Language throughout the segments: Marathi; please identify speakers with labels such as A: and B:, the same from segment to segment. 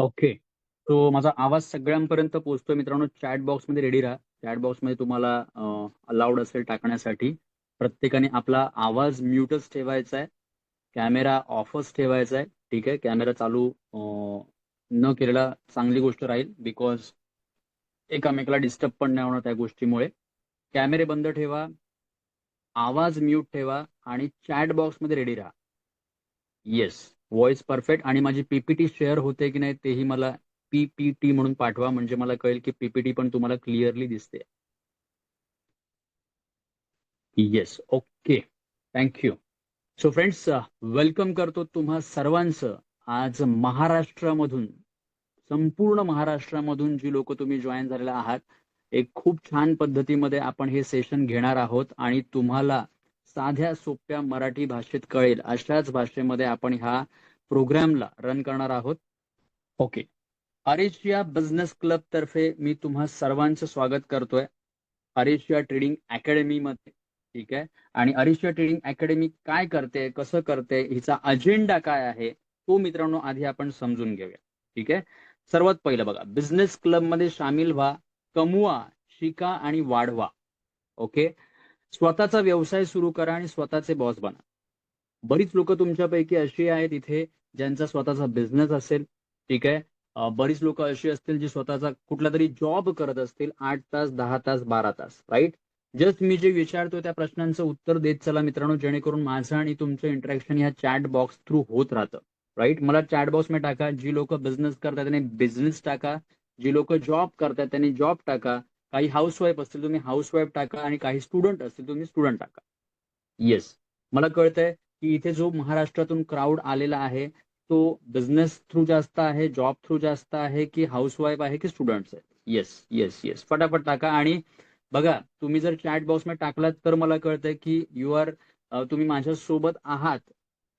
A: ओके. तो माझा आवाज सगळ्यांपर्यंत पोहोचतोय मित्रांनो. चॅट बॉक्समध्ये रेडी राहा. चॅट बॉक्समध्ये तुम्हाला अलाउड असेल टाकण्यासाठी. प्रत्येकाने आपला आवाज म्यूटच ठेवायचा आहे. कॅमेरा ऑफच ठेवायचा आहे. ठीक आहे. कॅमेरा चालू न केलेला चांगली गोष्ट राहील, बिकॉज एकामेकाला डिस्टर्ब पण नाही होणार त्या गोष्टीमुळे. कॅमेरे बंद ठेवा, आवाज म्यूट ठेवा आणि चॅट बॉक्समध्ये रेडी राहा. Yes, voice perfect. आणि माझी पीपीटी शेअर होते की नाही तेही मला पीपीटी म्हणून पाठवा, म्हणजे मला कळेल की पीपीटी पण तुम्हाला क्लिअरली दिसते. Yes, okay, thank you. So friends, welcome करतो तुम्हा सर्वांचं. आज महाराष्ट्रामधून, संपूर्ण महाराष्ट्रामधून जी लोक तुम्ही जॉईन झालेला आहात, एक खूप छान पद्धतीमध्ये आपण हे सेशन घेणार आहोत आणि तुम्हाला साध्या सोप्या मराठी भाषेत कळेल अशाच भाषेमध्ये आपण ह्या प्रोग्रामला रन करणार आहोत. ओके. अरेशिया बिझनेस क्लब तर्फे मी तुम्हा सर्वांचं स्वागत करतोय अरेशिया ट्रेडिंग अकॅडमी मध्ये. ठीक आहे. आणि अरेशिया ट्रेडिंग अकॅडमी काय करते, कसं करते, हिचा अजेंडा काय आहे, तो मित्रांनो आधी आपण समजून घेऊया. ठीक आहे. सर्वात पहिलं बघा, बिझनेस क्लब मध्ये सामील व्हा, कमवा, शिका आणि वाढवा. ओके. स्वतःचा व्यवसाय सुरू करा आणि स्वतःचे बॉस बना. बरीच लोक तुमच्यापैकी अशी आहेत इथे ज्यांचा स्वतःचा बिझनेस असेल. ठीक आहे. बरीच लोक अशी असतील जी स्वतःचा कुठला तरी जॉब करत असतील, 8 तास, 10 तास, 12 तास, राईट. जस्ट मी जे विचारतो त्या प्रश्नांचं उत्तर देत चला मित्रांनो, जेणेकरून माझं आणि तुमचं इंटरॅक्शन ह्या चॅट बॉक्स थ्रू होत राहतं. राईट. मला चॅट बॉक्स मध्ये टाका. जी लोक बिझनेस करतात त्यांनी बिझनेस टाका, जी लोक जॉब करतात त्यांनी जॉब टाका, काही हाऊसवाईफ असतील तुम्ही हाऊसवाईफ टाका, आणि काही स्टुडंट असतील तुम्ही स्टुडंट टाका. येस, मला कळतंय की इथे जो महाराष्ट्रातून क्राऊड आलेला आहे तो बिझनेस थ्रू जास्त आहे, जॉब थ्रू जास्त आहे, की हाऊसवाईफ आहे, की स्टुडंट्स आहेत. येस येस येस, फटाफट टाका. आणि बघा, तुम्ही जर चॅट बॉक्स मध्ये टाकलात तर मला कळतंय की यू आर, तुम्ही माझ्या सोबत आहात,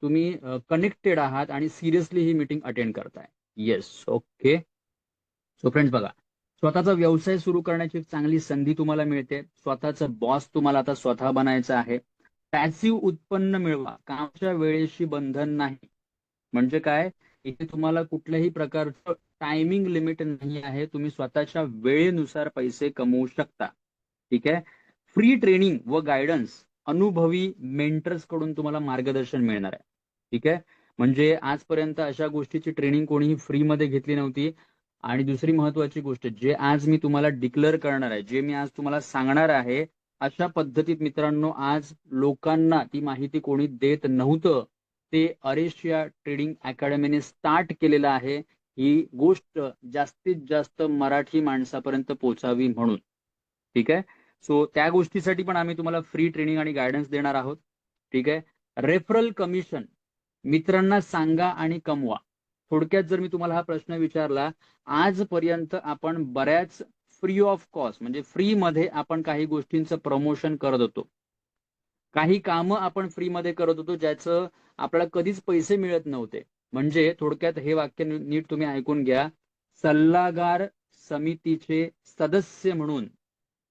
A: तुम्ही कनेक्टेड आहात आणि सिरियसली ही मीटिंग अटेंड करताय. Yes, okay. सो फ्रेंड्स बघा, स्वतःचा व्यवसाय सुरू करण्याची एक चांगली संधी तुम्हाला मिळते. स्वतःचा बॉस तुम्हाला आता स्वतः बनायचं आहे. पॅसिव्ह उत्पन्न मिळवा, कामाच्या वेळेशी बंधन नाही. म्हणजे काय, इथे तुम्हाला कुठल्याही प्रकारचं टायमिंग लिमिट नाही आहे. तुम्ही स्वतःच्या वेळेनुसार पैसे कमवू शकता. ठीक आहे. फ्री ट्रेनिंग व गायडन्स, अनुभवी मेंटर्स कडून तुम्हाला मार्गदर्शन मिळणार आहे. ठीक आहे. म्हणजे आजपर्यंत अशा गोष्टीची ट्रेनिंग कोणीही फ्रीमध्ये घेतली नव्हती. आणि दुसरी महत्वाची गोष्ट, जे आज मी तुम्हाला डिक्लेअर करणार आहे, जे मी आज तुम्हाला सांगणार आहे, अशा पद्धतीत मित्रांनो आज लोकांना ती माहिती कोणी देत नव्हतं. ते अरेशिया ट्रेडिंग अकॅडमीने स्टार्ट केलेलं आहे, ही गोष्ट जास्तीत जास्त मराठी माणसापर्यंत पोहोचावी म्हणून. ठीक आहे. सो त्या गोष्टीसाठी पण आम्ही तुम्हाला फ्री ट्रेनिंग आणि गायडन्स देणार आहोत. ठीक आहे. रेफरल कमिशन, मित्रांना सांगा आणि कमवा. थोडक्यात जर मी तुम्हाला हा प्रश्न विचारला, आजपर्यंत आपण बऱ्याच फ्री ऑफ कॉस्ट म्हणजे फ्री मध्ये आपण काही गोष्टींचं प्रमोशन करत होतो, काही कामं आपण फ्रीमध्ये करत होतो ज्याचं आपल्याला कधीच पैसे मिळत नव्हते. म्हणजे थोडक्यात हे वाक्य नीट तुम्ही ऐकून घ्या. सल्लागार समितीचे सदस्य म्हणून,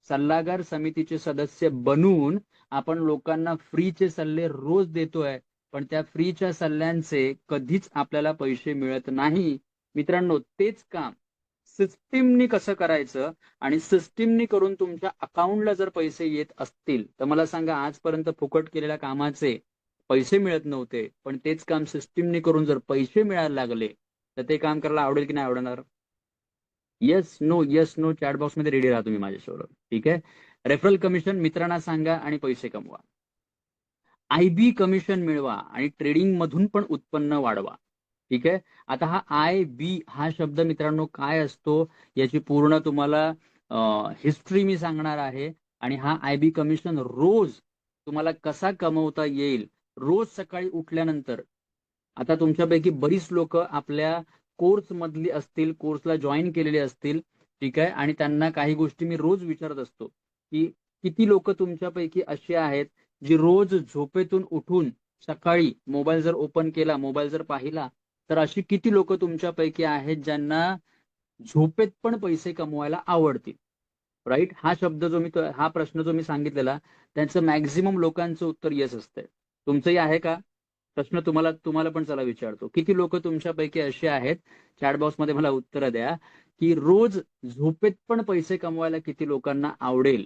A: सल्लागार समितीचे सदस्य बनून आपण लोकांना फ्रीचे सल्ले रोज देतोय, पण त्या फ्रीच्या सल्ल्यांचे कधीच आपल्याला पैसे मिळत नाही. मित्रांनो, तेच काम सिस्टीमनी कसं करायचं आणि सिस्टीमनी करून तुमच्या अकाउंटला जर पैसे येत असतील तर मला सांगा, आजपर्यंत फुकट केलेल्या कामाचे पैसे मिळत नव्हते, पण तेच काम सिस्टीमनी करून जर पैसे मिळायला लागले तर ते काम करायला आवडेल की नाही आवडणार? Yes no, yes no, chat box मध्ये रेडी राहा तुम्ही माझ्यासोबत. ठीक आहे. रेफरल कमिशन, मित्रांना सांगा आणि पैसे कमवा. आयबी कमिशन मिळवा आणि ट्रेडिंग मधून पण उत्पन्न वाढवा. ठीक आहे. आता हा आय बी हा शब्द मित्रांनो काय असतो याची पूर्ण तुम्हाला हिस्ट्री मी सांगणार आहे. आणि हा आय बी कमिशन रोज तुम्हाला कसा कमवता येईल, रोज सकाळी उठल्यानंतर. आता तुमच्यापैकी बरीच लोक आपल्या कोर्स मधली असतील, कोर्सला जॉईन केलेले असतील. ठीक आहे. आणि त्यांना काही गोष्टी मी रोज विचारत असतो की किती लोक तुमच्यापैकी असे आहेत जी रोज झोपेतून उठून सकाळी मोबाईल जर ओपन केला, मोबाईल जर पाहिला, तर अशी किती लोक तुमच्यापैकी आहेत ज्यांना झोपेत पण पैसे कमवायला आवडतील? राईट. हा शब्द जो मी हा प्रश्न जो मी सांगितलेला, त्यांचं मॅक्झिमम लोकांचं उत्तर येस असतंय. तुमचंही आहे का? प्रश्न तुम्हाला तुम्हाला पण चला विचारतो, किती लोक तुमच्यापैकी असे आहेत चॅट बॉक्स मध्ये मला उत्तर द्या की रोज झोपेत पण पैसे कमवायला किती लोकांना आवडेल.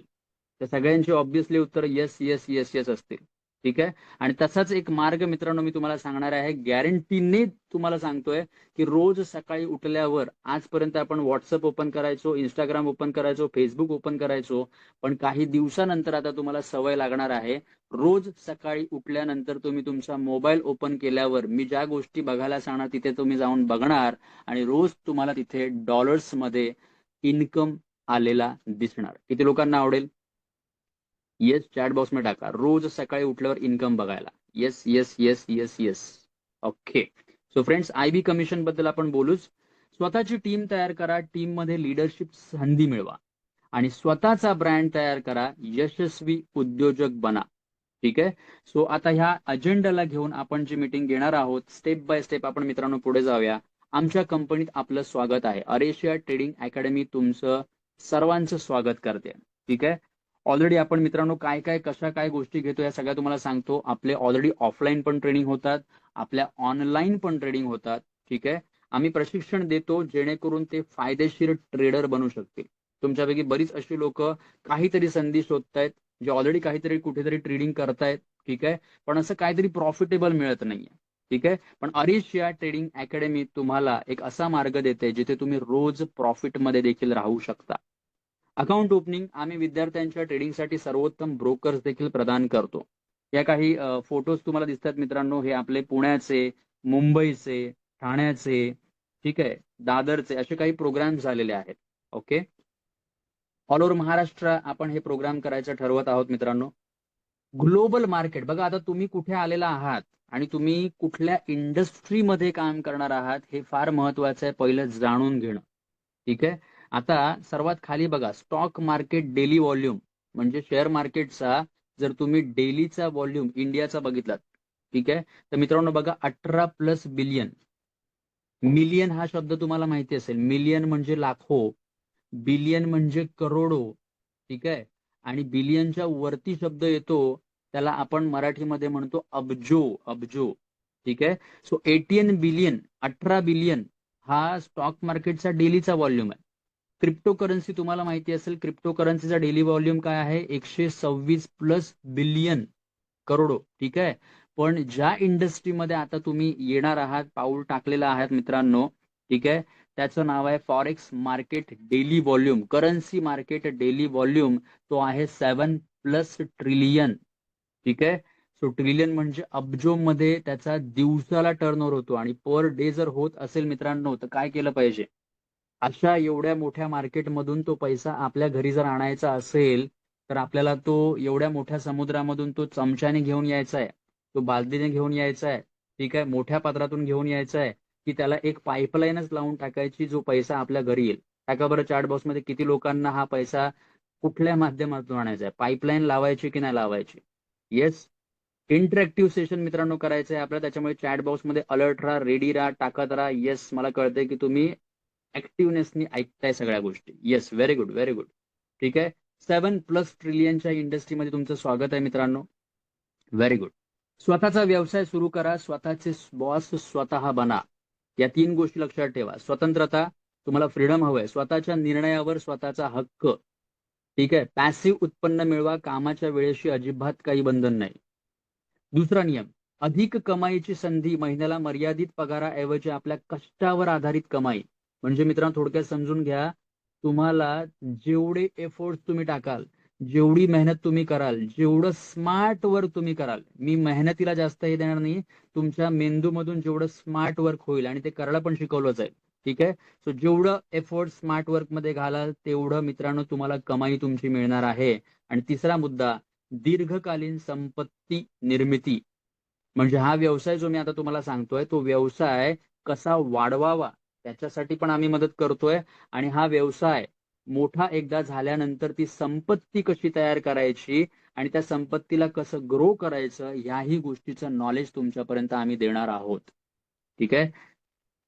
A: तर सगळ्यांची ऑब्व्हियसली उत्तर येस येस येस येस असतील. ठीक आहे. आणि तसाच एक मार्ग मित्रांनो मी तुम्हाला सांगणार आहे, गॅरंटीने तुम्हाला सांगतोय की रोज सकाळी उठल्यावर आजपर्यंत आपण व्हॉट्सअप ओपन करायचो, इंस्टाग्राम ओपन करायचो, फेसबुक ओपन करायचो, पण काही दिवसानंतर आता तुम्हाला सवय लागणार आहे. रोज सकाळी उठल्यानंतर तुम्ही तुमचा मोबाईल ओपन केल्यावर मी ज्या गोष्टी बघायला सांगणार तिथे तुम्ही जाऊन बघणार आणि रोज तुम्हाला तिथे डॉलर्स मध्ये इन्कम आलेला दिसणार. किती लोकांना आवडेल? येस चॅट बॉक्स मध्ये टाका, रोज सकाळी उठल्यावर इन्कम बघायला. Yes yes yes yes yes. Okay. So friends, IB commission बद्दल आपण बोलूच. स्वतःची टीम तयार करा, टीम मध्ये लिडरशिप संधी मिळवा आणि स्वतःचा ब्रँड तयार करा, यशस्वी उद्योजक बना. ठीक आहे. सो आता ह्या अजेंडाला घेऊन आपण जी मीटिंग घेणार आहोत, स्टेप बाय स्टेप आपण मित्रांनो पुढे जाऊया. आमच्या कंपनीत आपलं स्वागत आहे. अरेशिया ट्रेडिंग अकॅडमी तुमचं सर्वांचं स्वागत करते. ठीक आहे. ऑलरेडी आपण मित्रांनो काय काय कशा काय गोष्टी घेतो या सगळ्या तुम्हाला सांगतो. आपले ऑलरेडी ऑफलाईन पण ट्रेनिंग होतात, आपल्या ऑनलाईन पण ट्रेडिंग होतात. ठीक आहे. आम्ही प्रशिक्षण देतो जेणेकरून ते फायदेशीर ट्रेडर बनू शकतील. तुमच्यापैकी बरीच अशी लोक काहीतरी संधी शोधतायत, जे ऑलरेडी काहीतरी कुठेतरी ट्रेडिंग करतायत. ठीक आहे. पण असं काहीतरी प्रॉफिटेबल मिळत नाहीये. ठीक आहे. पण अरेशिया ट्रेडिंग अकॅडमी तुम्हाला एक असा मार्ग देते जिथे तुम्ही रोज प्रॉफिटमध्ये देखील राहू शकता. अकाउंट ओपनिंग, आम्ही विद्यार्थ्यांच्या ट्रेडिंगसाठी सर्वोत्तम ब्रोकर्स देखील प्रदान करतो. या काही फोटोज तुम्हाला दिसतात मित्रांनो, हे आपले पुण्याचे, मुंबईचे, ठाण्याचे, ठीक आहे, दादरचे असे काही प्रोग्राम झालेले आहेत. ओके. ऑल ओव्हर महाराष्ट्र आपण हे प्रोग्राम करायचं ठरवत आहोत मित्रांनो. ग्लोबल मार्केट बघा, आता तुम्ही कुठे आलेला आहात आणि तुम्ही कुठल्या इंडस्ट्रीमध्ये काम करणार आहात हे फार महत्वाचं आहे, पहिलं जाणून घेणं. ठीक आहे. आता सर्वात खाली बघा, स्टॉक मार्केट डेली व्हॉल्यूम, म्हणजे शेअर मार्केटचा जर तुम्ही डेलीचा व्हॉल्यूम इंडियाचा बघितलात, ठीक आहे, तर मित्रांनो बघा 18+ बिलियन. मिलियन हा शब्द तुम्हाला माहिती असेल, मिलियन म्हणजे लाखो, बिलियन म्हणजे करोडो. ठीक आहे. आणि बिलियनच्या वरती शब्द येतो त्याला आपण मराठीमध्ये म्हणतो अब्जो. अब्जो. ठीक आहे. सो 18 बिलियन, 18 बिलियन हा स्टॉक मार्केटचा डेलीचा व्हॉल्यूम आहे. क्रिप्टो करन्सी तुम्हाला माहिती असेल, क्रिप्टो करन्सीचा डेली व्हॉल्यूम काय आहे? 126+ बिलियन, करोडो. ठीक आहे. पण ज्या इंडस्ट्रीमध्ये आता तुम्ही येणार आहात, पाऊल टाकलेलं आहात मित्रांनो, ठीक आहे, त्याचं नाव आहे forex market daily volume. Currency market daily volume तो आहे 7+ ट्रिलियन. ठीक आहे. सो ट्रिलियन म्हणजे अब्जोमध्ये त्याचा दिवसाला टर्नओव्हर होतो. आणि पर डे जर होत असेल मित्रांनो, तर काय केलं पाहिजे? अशा एवढ्या मोठ्या मार्केटमधून तो पैसा आपल्या घरी जर आणायचा असेल, तर आपल्याला तो एवढ्या मोठ्या समुद्रामधून तो चमच्याने घेऊन यायचा आहे, तो बालदीने घेऊन यायचा आहे, ठीक आहे, मोठ्या पात्रातून घेऊन यायचा आहे, की त्याला एक पाईपलाईनच लावून टाकायची जो पैसा आपल्या घरी येईल. टाका बरं चॅट बॉक्समध्ये किती लोकांना हा पैसा कुठल्या माध्यमातून आणायचा आहे, पाईपलाईन लावायची की नाही लावायची. येस. इंटरॅक्टिव्ह सेशन मित्रांनो करायचं आहे आपल्याला, त्याच्यामुळे चॅट बॉक्समध्ये अलर्ट राहा, रेडी राहा, टाकत राहा. येस, मला कळतंय की तुम्ही ऍक्टिव्हनेसनी ऐकताय सगळ्या गोष्टी. Yes, very good very good. ठीक आहे. 7+ ट्रिलियनच्या इंडस्ट्रीमध्ये तुमचं स्वागत आहे मित्रांनो. Very good. स्वतःचा व्यवसाय सुरू करा, स्वतःचे बॉस स्वतः बना. या 3 गोष्टी लक्षात ठेवा. स्वतंत्रता, तुम्हाला फ्रीडम हवंय, स्वतःच्या निर्णयावर स्वतःचा हक्क. ठीक आहे. पॅसिव्ह उत्पन्न मिळवा, कामाच्या वेळेशी अजिबात काही बंधन नाही. दुसरा नियम, अधिक कमाईची संधी, महिन्याला मर्यादित पगाराऐवजी आपल्या कष्टावर आधारित कमाई. म्हणजे मित्रांनो थोडक्यात समजून घ्या, तुम्हाला जेवढे एफोर्ट तुम्ही टाकाल, जेवढी मेहनत तुम्ही कराल, जेवढं स्मार्ट वर्क तुम्ही कराल, मी मेहनतीला जास्त हे देणार नाही, तुमच्या मेंदूमधून जेवढं स्मार्ट वर्क होईल आणि ते करायला पण शिकवलं जाईल. ठीक आहे. सो जेवढं एफोर्ट स्मार्ट वर्क मध्ये घालाल तेवढं मित्रांनो तुम्हाला कमाई तुमची मिळणार आहे. आणि तिसरा मुद्दा, दीर्घकालीन संपत्ती निर्मिती. म्हणजे हा व्यवसाय जो मी आता तुम्हाला सांगतोय, तो व्यवसाय कसा वाढवावा त्याच्यासाठी पण आम्ही मदत करतोय. आणि हा व्यवसाय मोठा एकदा झाल्यानंतर ती संपत्ती कशी तयार करायची आणि त्या संपत्तीला कसं ग्रो करायचं, याही गोष्टीचं नॉलेज तुमच्यापर्यंत आम्ही देणार आहोत. ठीक आहे.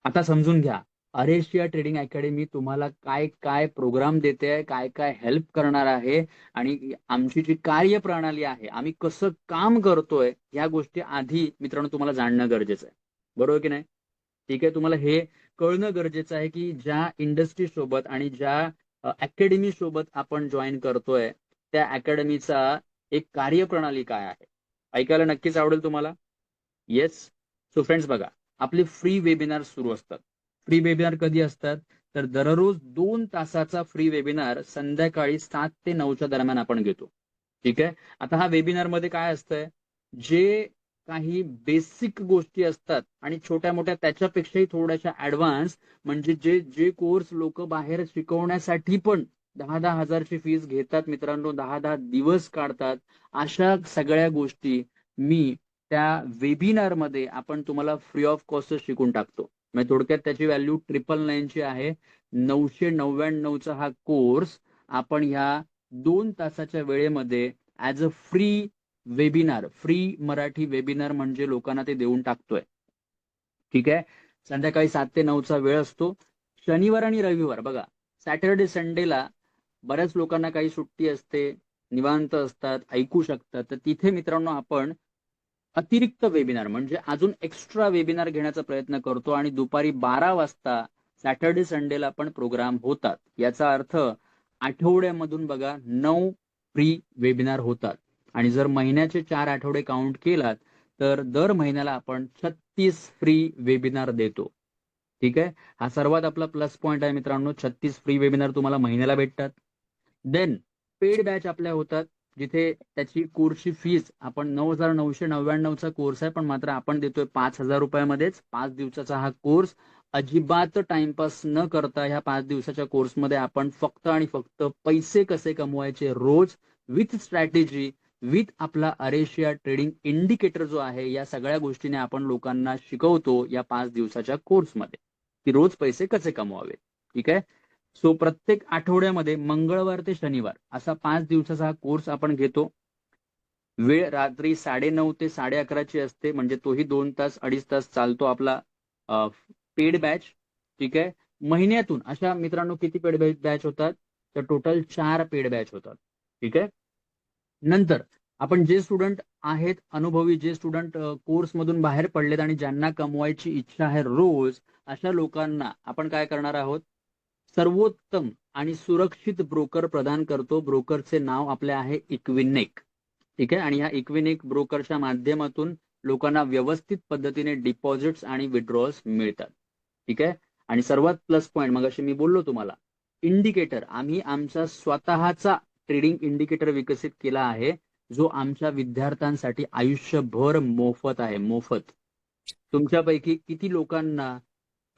A: आता समजून घ्या, अरेशिया ट्रेडिंग अकॅडमी तुम्हाला काय काय प्रोग्राम देते आहे, काय काय हेल्प करणार आहे, आणि आमची जी कार्यप्रणाली आहे, आम्ही कसं काम करतोय, या गोष्टी आधी मित्रांनो तुम्हाला जाणणं गरजेचं आहे. बरोबर की नाही? ठीक आहे. तुम्हाला हे कळणं गरजेचं आहे की ज्या इंडस्ट्री सोबत आणि ज्या अकॅडमी सोबत आपण जॉईन करतोय त्या अकॅडमीचा एक कार्यप्रणाली काय आहे. ऐकायला नक्कीच आवडेल तुम्हाला. येस. सो फ्रेंड्स बघा, आपले फ्री वेबिनार सुरू असतात. फ्री वेबिनार कधी असतात, तर दररोज 2 तासाचा फ्री वेबिनार संध्याकाळी 7 ते 9च्या दरम्यान आपण घेतो. ठीक आहे. आता हा वेबिनार मध्ये काय असतंय, जे काही बेसिक गोष्टी असतात आणि छोट्या मोठ्या त्याच्यापेक्षाही थोड्याशा ऍडव्हान्स, म्हणजे जे जे कोर्स लोक बाहेर शिकवण्यासाठी पण 10,000-10,000ची फीस घेतात मित्रांनो, 10-10 दिवस काढतात, अशा सगळ्या गोष्टी मी त्या वेबिनार मध्ये आपण तुम्हाला फ्री ऑफ कॉस्ट शिकून टाकतो. म्हणजे थोडक्यात त्याची व्हॅल्यू 999ची आहे. 999चा हा कोर्स आपण ह्या 2 तासाच्या वेळेमध्ये as a free webinar, free Marathi webinar म्हणजे लोकांना ते देऊन टाकतोय. ठीक आहे. संध्याकाळी 7 ते 9चा वेळ असतो. शनिवार आणि रविवार बघा, सॅटर्डे संडेला बऱ्याच लोकांना काही सुट्टी असते, निवांत असतात, ऐकू शकतात. तर तिथे मित्रांनो आपण अतिरिक्त वेबिनार म्हणजे अजून एक्स्ट्रा वेबिनार घेण्याचा प्रयत्न करतो आणि दुपारी 12 वाजता सॅटर्डे संडेला पण प्रोग्राम होतात. याचा अर्थ आठवड्यामधून बघा 9 फ्री वेबिनार होतात आणि जर महिन्याचे 4 आठवडे काउंट केलात तर दर महिन्याला आपण 36 फ्री वेबिनार देतो. ठीक आहे. हा सर्वात आपला प्लस पॉइंट आहे मित्रांनो. 36 फ्री वेबिनार तुम्हाला महिन्याला भेटतात. देन पेड बॅच आपल्या होतात, जिथे त्याची कोर्सची फीस आपण 9,999चा कोर्स आहे, पण मात्र आपण देतोय 5,000 रुपयामध्येच. 5 दिवसाचा हा कोर्स. अजिबात टाइमपास न करता ह्या 5 दिवसाच्या कोर्समध्ये आपण फक्त आणि फक्त पैसे कसे कमवायचे रोज, विथ स्ट्रॅटेजी, विथ आपला अरेशिया ट्रेडिंग इंडिकेटर जो आहे, या सगळ्या गोष्टीने आपण लोकांना शिकवतो या 5 दिवसाच्या कोर्समध्ये की रोज पैसे कसे कमवावे. ठीक आहे. सो प्रत्येक आठवड्यामध्ये मंगळवार ते शनिवार असा 5 दिवसाचा हा कोर्स आपण घेतो. वेळ रात्री 9:30 ते 11:30ची असते, म्हणजे तोही 2 तास 2.5 तास चालतो आपला पेड बॅच. ठीक आहे. महिन्यातून अशा मित्रांनो किती पेड बॅच होतात, तर टोटल 4 पेड बॅच होतात. ठीक आहे. नंतर आपण जे स्टुडंट आहेत अनुभवी, जे स्टुडंट कोर्समधून बाहेर पडलेत आणि ज्यांना कमवायची इच्छा आहे रोज, अशा लोकांना आपण काय करणार आहोत, सर्वोत्तम आणि सुरक्षित ब्रोकर प्रदान करतो. ब्रोकरचे नाव आपले आहे इक्विनेक. ठीक आहे. आणि ह्या इक्विनेक ब्रोकरच्या माध्यमातून लोकांना व्यवस्थित पद्धतीने डिपॉझिट्स आणि विड्रॉल्स मिळतात. ठीक आहे. आणि सर्वात प्लस पॉइंट मग अशी मी बोललो तुम्हाला, इंडिकेटर आम्ही आमचा स्वतःचा ट्रेडिंग इंडिकेटर विकसित केला आहे, जो आमच्या विद्यार्थ्यांसाठी आयुष्यभर मोफत आहे. मोफत. तुमच्यापैकी किती लोकांना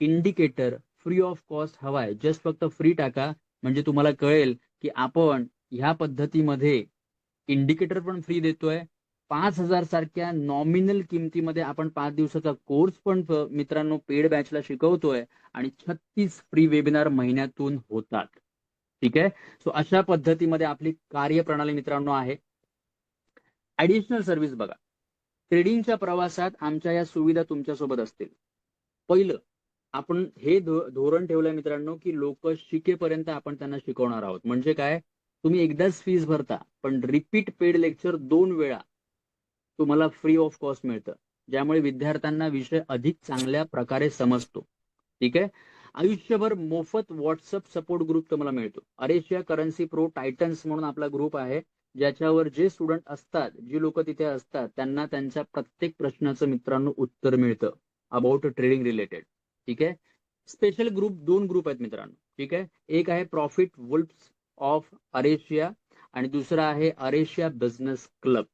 A: इंडिकेटर फ्री ऑफ कॉस्ट हवाय, जस्ट फक्त फ्री टाका, म्हणजे तुम्हाला कळेल की आपण ह्या पद्धतीमध्ये इंडिकेटर पण फ्री देतोय. 5,000 सारख्या नॉमिनल किमतीमध्ये आपण 5 दिवसाचा कोर्स पण मित्रांनो पेड बॅचला शिकवतोय आणि 36 फ्री वेबिनार महिन्यातून होतात. ठीक आहे. सो अशा पद्धतीमध्ये आपली कार्यप्रणाली मित्रांनो आहे. ऍडिशनल सर्व्हिस बघा, ट्रेडिंगच्या प्रवासात आमच्या या सुविधा तुमच्यासोबत असतील. पहिलं, आपण हे धोरण ठेवलंय मित्रांनो की लोक शिकेपर्यंत आपण त्यांना शिकवणार आहोत. म्हणजे काय, तुम्ही एकदाच फीस भरता, पण रिपीट पेड लेक्चर 2 वेळा तुम्हाला फ्री ऑफ कॉस्ट मिळतं, ज्यामुळे विद्यार्थ्यांना विषय अधिक चांगल्या प्रकारे समजतो. ठीक आहे. आयुष्यभर मोफत व्हॉट्सअप सपोर्ट ग्रुप तुम्हाला मिळतो. अरेशिया करन्सी प्रो टायटन्स म्हणून आपला ग्रुप आहे, ज्याच्यावर जे स्टुडंट असतात, जी लोक तिथे असतात, त्यांना त्यांच्या प्रत्येक प्रश्नाचं मित्रांनो उत्तर मिळतं अबाउट ट्रेडिंग रिलेटेड. ठीक आहे. स्पेशल ग्रुप, 2 ग्रुप आहेत मित्रांनो. ठीक आहे. एक आहे प्रॉफिट वुल्फ्स ऑफ अरेशिया आणि दुसरा आहे अरेशिया बिझनेस क्लब.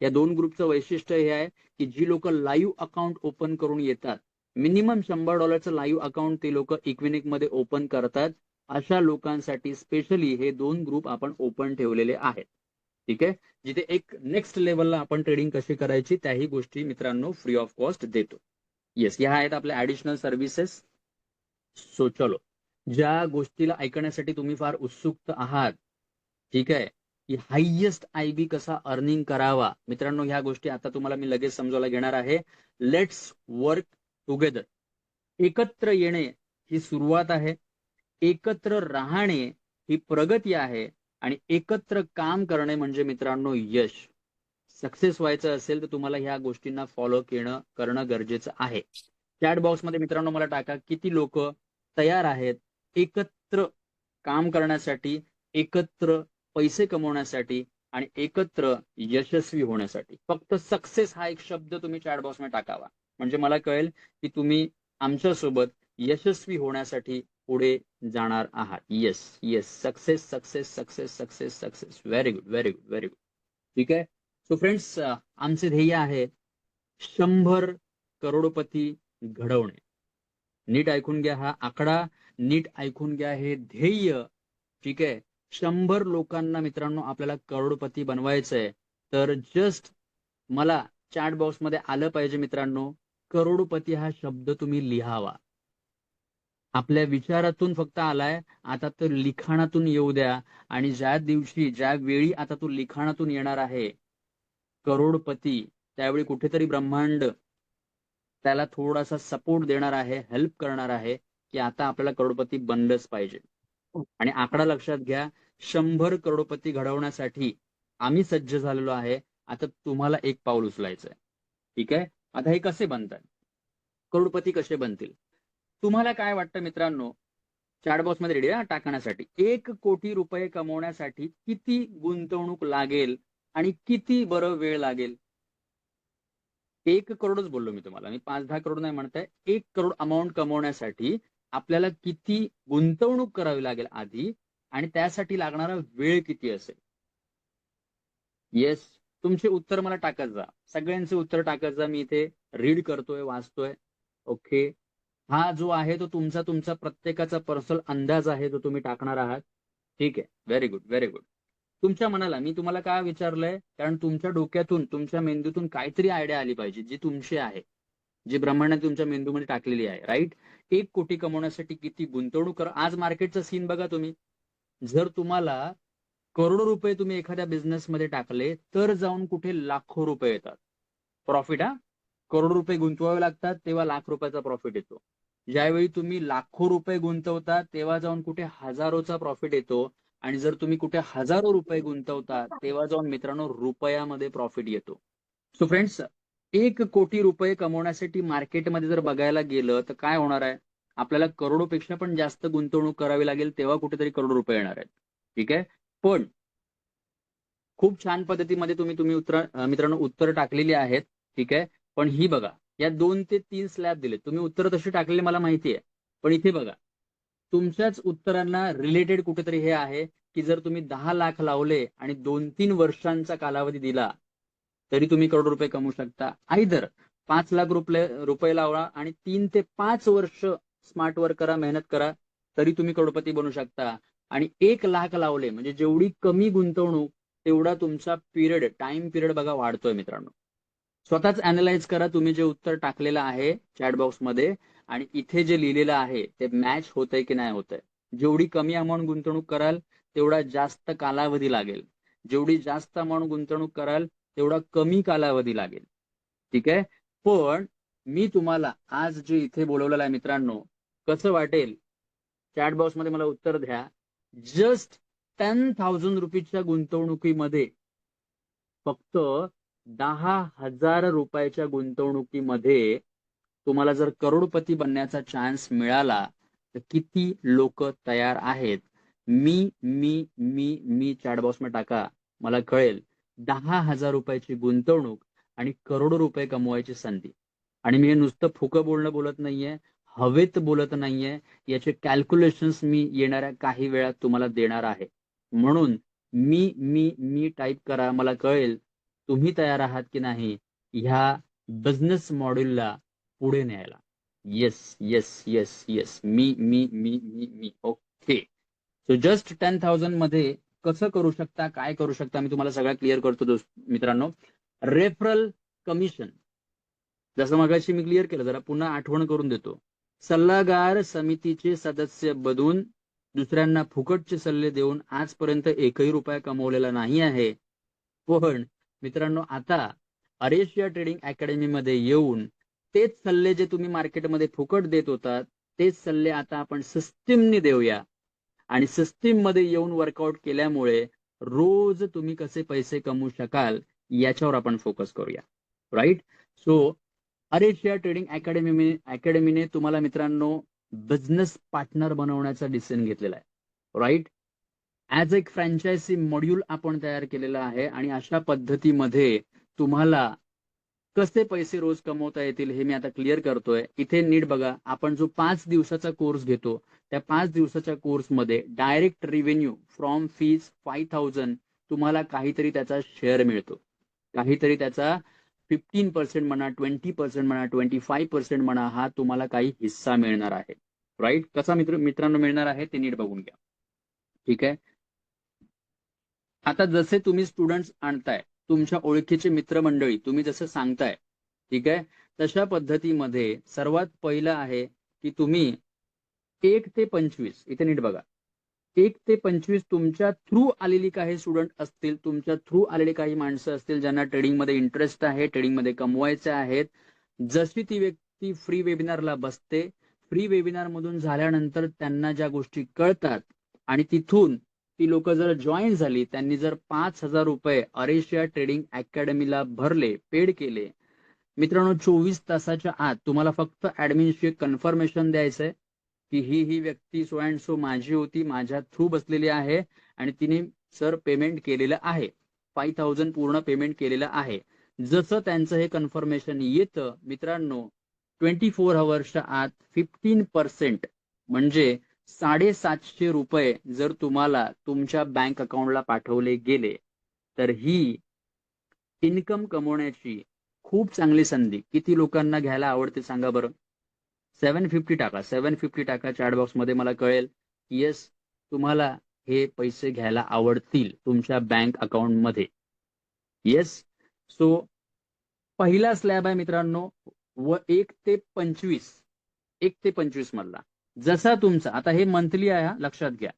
A: या 2 ग्रुपचं वैशिष्ट्य हे आहे की जी लोक लाईव्ह अकाउंट ओपन करून येतात, मिनिमम $100चं लाईव्ह अकाउंट ते लोक इक्विनिक मध्ये ओपन करतात, अशा लोकांसाठी स्पेशली हे 2 ग्रुप आपण ओपन ठेवलेले आहेत. ठीक आहे. जिथे एक नेक्स्ट लेवलला आपण ट्रेडिंग कशी करायची त्याही गोष्टी मित्रांनो फ्री ऑफ कॉस्ट देतो. येस, ह्या आहेत आपल्या ऍडिशनल सर्व्हिसेस. सो चलो, ज्या गोष्टीला ऐकण्यासाठी तुम्ही फार उत्सुक आहात, ठीक आहे, की हायेस्ट आयबी कसा अर्निंग करावा मित्रांनो, ह्या गोष्टी आता तुम्हाला मी लगेच समजावला घेणार आहे. Let's work together. एकत्र येणे ही सुरुवात आहे, एकत्र राहणे ही प्रगती आहे आणि एकत्र काम करणे म्हणजे मित्रांनो यश. सक्सेस व्हायचं असेल तर तुम्हाला ह्या गोष्टींना फॉलो करणं गरजेचं आहे. चॅट बॉक्समध्ये मित्रांनो मला टाका किती लोक तयार आहेत एकत्र काम करण्यासाठी, एकत्र पैसे कमवण्यासाठी आणि एकत्र यशस्वी होण्यासाठी. फक्त सक्सेस हा एक शब्द तुम्ही चॅट बॉक्समध्ये टाकावा, म्हणजे मला कळेल की तुम्ही आमच्यासोबत यशस्वी होण्यासाठी पुढे जाणार आहात. Yes yes, success success success success success. Very good very good very good. ठीक आहे. सो फ्रेंड्स, आमचे ध्येय आहे 100 करोडपती घडवणे. नीट ऐकून घ्या हा आकडा, नीट ऐकून घ्या हे ध्येय. ठीक आहे. 100 लोकांना मित्रांनो आपल्याला करोडपती बनवायचंय. तर जस्ट मला चॅट बॉक्समध्ये आलं पाहिजे मित्रांनो, करोडपती हा शब्द तुम्ही लिहावा. आपल्या विचारातून फक्त आलाय, आता तो लिखाणातून येऊ द्या. आणि ज्या दिवशी ज्या वेळी आता तो लिखाणातून येणार आहे करोडपती, त्यावेळी कुठेतरी ब्रह्मांड त्याला थोडासा सपोर्ट देणार आहे, हेल्प करणार आहे, की आता आपल्याला करोडपती बनलंच पाहिजे. आणि आकडा लक्षात घ्या, 100 करोडपती घडवण्यासाठी आम्ही सज्ज झालेलो आहे. आता तुम्हाला एक पाऊल उचलायचंय. ठीक आहे. आता हे कसे बनतात, करोडपती कसे बनतील? तुम्हाला काय वाटतं मित्रांनो, चॅट बॉक्स मध्ये रेडी टाकण्यासाठी 1 कोटी रुपये कमवण्यासाठी किती गुंतवणूक लागेल आणि किती बरं वेळ लागेल? 1 करोडच बोललो मी तुम्हाला, मी 5-10 करोड नाही म्हणताय. 1 करोड अमाऊंट कमवण्यासाठी आपल्याला किती गुंतवणूक करावी लागेल आधी, आणि त्यासाठी लागणारा वेळ किती असेल? येस, तुमचे उत्तर मला टाकत जा, सगळ्यांचे उत्तर टाकत जा. मी इथे रीड करतोय, वाचतोय. ओके. हा जो आहे तो तुमचा तुमचा प्रत्येकाचा पर्सनल अंदाज आहे जो तुम्ही टाकणार आहात. ठीक आहे. Very good very good. तुमच्या मनाला मी तुम्हाला काय विचारलंय, कारण तुमच्या डोक्यातून तुमच्या मेंदूतून काहीतरी आयडिया आली पाहिजे जी तुमची आहे, जी ब्रह्मांडाने तुमच्या मेंदूमध्ये टाकलेली आहे. राईट. 1 कोटी कमवण्यासाठी किती गुंतवणूक करा. आज मार्केटचा सीन बघा तुम्ही. जर तुम्हाला करोडो रुपये तुम्ही एखाद्या बिझनेसमध्ये टाकले तर जाऊन कुठे लाखो रुपये येतात प्रॉफिट. हा, करोड रुपये गुंतवावे लागतात तेव्हा लाख रुपयाचा प्रॉफिट येतो. ज्यावेळी तुम्ही लाखो रुपये गुंतवता तेव्हा जाऊन कुठे हजारोचा प्रॉफिट येतो. आणि जर तुम्ही कुठे हजारो रुपये गुंतवता तेव्हा जाऊन मित्रांनो रुपयामध्ये प्रॉफिट येतो. सो फ्रेंड्स, 1 कोटी रुपये कमवण्यासाठी मार्केटमध्ये जर बघायला गेलं तर काय होणार आहे, आपल्याला करोडोपेक्षा पण जास्त गुंतवणूक करावी लागेल तेव्हा कुठेतरी करोड रुपये येणार आहेत. ठीक आहे. पण खूप छान पद्धतीमध्ये तुम्ही तुम्ही मित्रांनो उत्तर टाकलेली आहेत. ठीक आहे. पण ही बघा, या 2 ते 3 स्लॅब दिलेत तुम्ही, उत्तर तशी टाकलेली मला माहिती आहे. पण इथे बघा, तुमच्याच उत्तरांना रिलेटेड कुठेतरी हे आहे की जर तुम्ही 10 लाख लावले आणि 2-3 वर्षांचा कालावधी दिला तरी तुम्ही करोड रुपये कमवू शकता. आयदर 5 लाख रुपये लावा आणि 3 ते 5 वर्ष स्मार्ट वर्क करा, मेहनत करा, तरी तुम्ही करोडपती बनू शकता. आणि 1 लाख लावले म्हणजे जेवढी कमी गुंतवणूक तेवढा तुमचा पिरियड, टाइम पिरियड बघा वाढतोय मित्रांनो. स्वतःच अॅनलाइज करा तुम्ही जे उत्तर टाकलेलं आहे चॅट बॉक्समध्ये आणि इथे जे लिहिलेलं आहे ते मॅच होतंय की नाही होतंय. जेवढी कमी अमाऊंट गुंतवणूक कराल तेवढा जास्त कालावधी लागेल, जेवढी जास्त अमाऊंट गुंतवणूक कराल तेवढा कमी कालावधी लागेल. ठीक आहे. पण मी तुम्हाला आज जे इथे बोलवलेलं आहे मित्रांनो, कसं वाटेल, चॅट बॉक्समध्ये मला उत्तर द्या. जस्ट 10,000 रुपीजच्या गुंतवणुकीमध्ये, फक्त 10,000 रुपयाच्या गुंतवणुकीमध्ये तुम्हाला जर करोडपती बनण्याचा चान्स मिळाला तर किती लोक तयार आहेत? मी मी मी मी चॅट बॉक्समध्ये टाका, मला कळेल. 10,000 रुपयाची गुंतवणूक आणि करोडो रुपये कमवायची संधी. आणि मी हे नुसतं फुकं बोलणं बोलत नाहीये, हवेत बोलत नाहीये. याचे कॅल्क्युलेशन्स मी येणाऱ्या काही वेळात तुम्हाला देणार आहे. म्हणून मी टाईप करा, मला कळेल तुम्ही तयार आहात की नाही ह्या बिझनेस मॉडेलला पुढे न्यायला. येस येस येस येस, मी. ओके. सो जस्ट 10,000 मध्ये कसं करू शकता, काय करू शकता, मी तुम्हाला सगळं क्लिअर करतो मित्रांनो. रेफरल कमिशन, जसं मगाशी मी क्लिअर केलं, जरा पुन्हा आठवण करून देतो. सल्लागार समितीचे सदस्य बनून दुसऱ्यांना फुकटचे सल्ले देऊन आजपर्यंत 1ही रुपया कमवलेला नाही आहे. पण मित्रांनो आता अरेशिया ट्रेडिंग अकॅडमीमध्ये येऊन तेच सल्ले जे तुम्ही मार्केटमध्ये फुकट देत होतात तेच सल्ले आता आपण सिस्टीमने देऊया. आणि सिस्टीम मध्ये येऊन वर्कआउट केल्यामुळे रोज तुम्ही कसे पैसे कमवू शकाल याच्यावर आपण फोकस करूया. राईट. सो अरेशिया ट्रेडिंग अकॅडमीने तुम्हाला मित्रांनो बिझनेस पार्टनर बनवण्याचा डिसिजन घेतलेला आहे, राईट. ऍज एक फ्रँचायझी मॉड्यूल आपण तयार केलेला आहे आणि अशा पद्धतीमध्ये तुम्हाला कसे पैसे रोज कमवता येतील हे मी आता क्लिअर करतोय. इथे नीट बघा, आपण जो 5 दिवसाचा कोर्स घेतो त्या 5 दिवसाच्या कोर्समध्ये डायरेक्ट रिव्हेन्यू फ्रॉम फीज 5,000 तुम्हाला काहीतरी त्याचा शेअर मिळतो, काहीतरी त्याचा 15% म्हणा, 20% म्हणा, 25% म्हणा, हा तुम्हाला काही हिस्सा मिळणार आहे, राईट. कसा मित्रांनो मिळणार आहे ते नीट बघून घ्या, ठीक आहे. आता जसे तुम्ही स्टुडंट्स आणताय, तुमच्या ओळखीचे मित्रमंडळी तुम्ही जसं सांगताय, ठीक आहे, तशा पद्धतीमध्ये सर्वात पहिलं आहे की तुम्ही 1 ते 25, इथे नीट बघा, 1 ते 25 तुमच्या थ्रू आलेली काही स्टुडंट असतील, तुमच्या थ्रू आलेली काही माणसं असतील ज्यांना ट्रेडिंगमध्ये इंटरेस्ट आहे, ट्रेडिंगमध्ये कमवायचे आहेत. जशी ती व्यक्ती फ्री वेबिनारला बसते, फ्री वेबिनार मधून झाल्यानंतर त्यांना ज्या गोष्टी कळतात आणि तिथून ती लोक जर जॉईन झाली, त्यांनी जर 5,000 रुपये अरेशिया ट्रेडिंग अकॅडमीला भरले, पेड केले, मित्रांनो 24 तासाच्या आत तुम्हाला फक्त ऍडमिनशी कन्फर्मेशन द्यायचंय की ही व्यक्ती सो अँड सो माझी होती, माझ्या थ्रू बसलेली आहे आणि तिने सर पेमेंट केलेलं आहे, 5,000 पूर्ण पेमेंट केलेलं आहे. जसं त्यांचं हे कन्फर्मेशन येतं मित्रांनो, 24 अवर्सच्या आत 15% म्हणजे 750 रुपये जर तुम्हाला तुमच्या बँक अकाउंटला पाठवले गेले, तर ही इन्कम कमवण्याची खूप चांगली संधी किती लोकांना घ्यायला आवडते सांगा बरं. 750 टाका, 750 टाका चॅट बॉक्स मध्ये, मला कळेल येस तुम्हाला हे पैसे घ्यायला आवडतील तुमच्या बँक अकाउंट मध्ये. येस. सो पहिला स्लॅब आहे मित्रांनो 1 ते 25, 1 ते 25 मधला. जसा तुमचा आता हे मंथली आहे, लक्षात घ्या,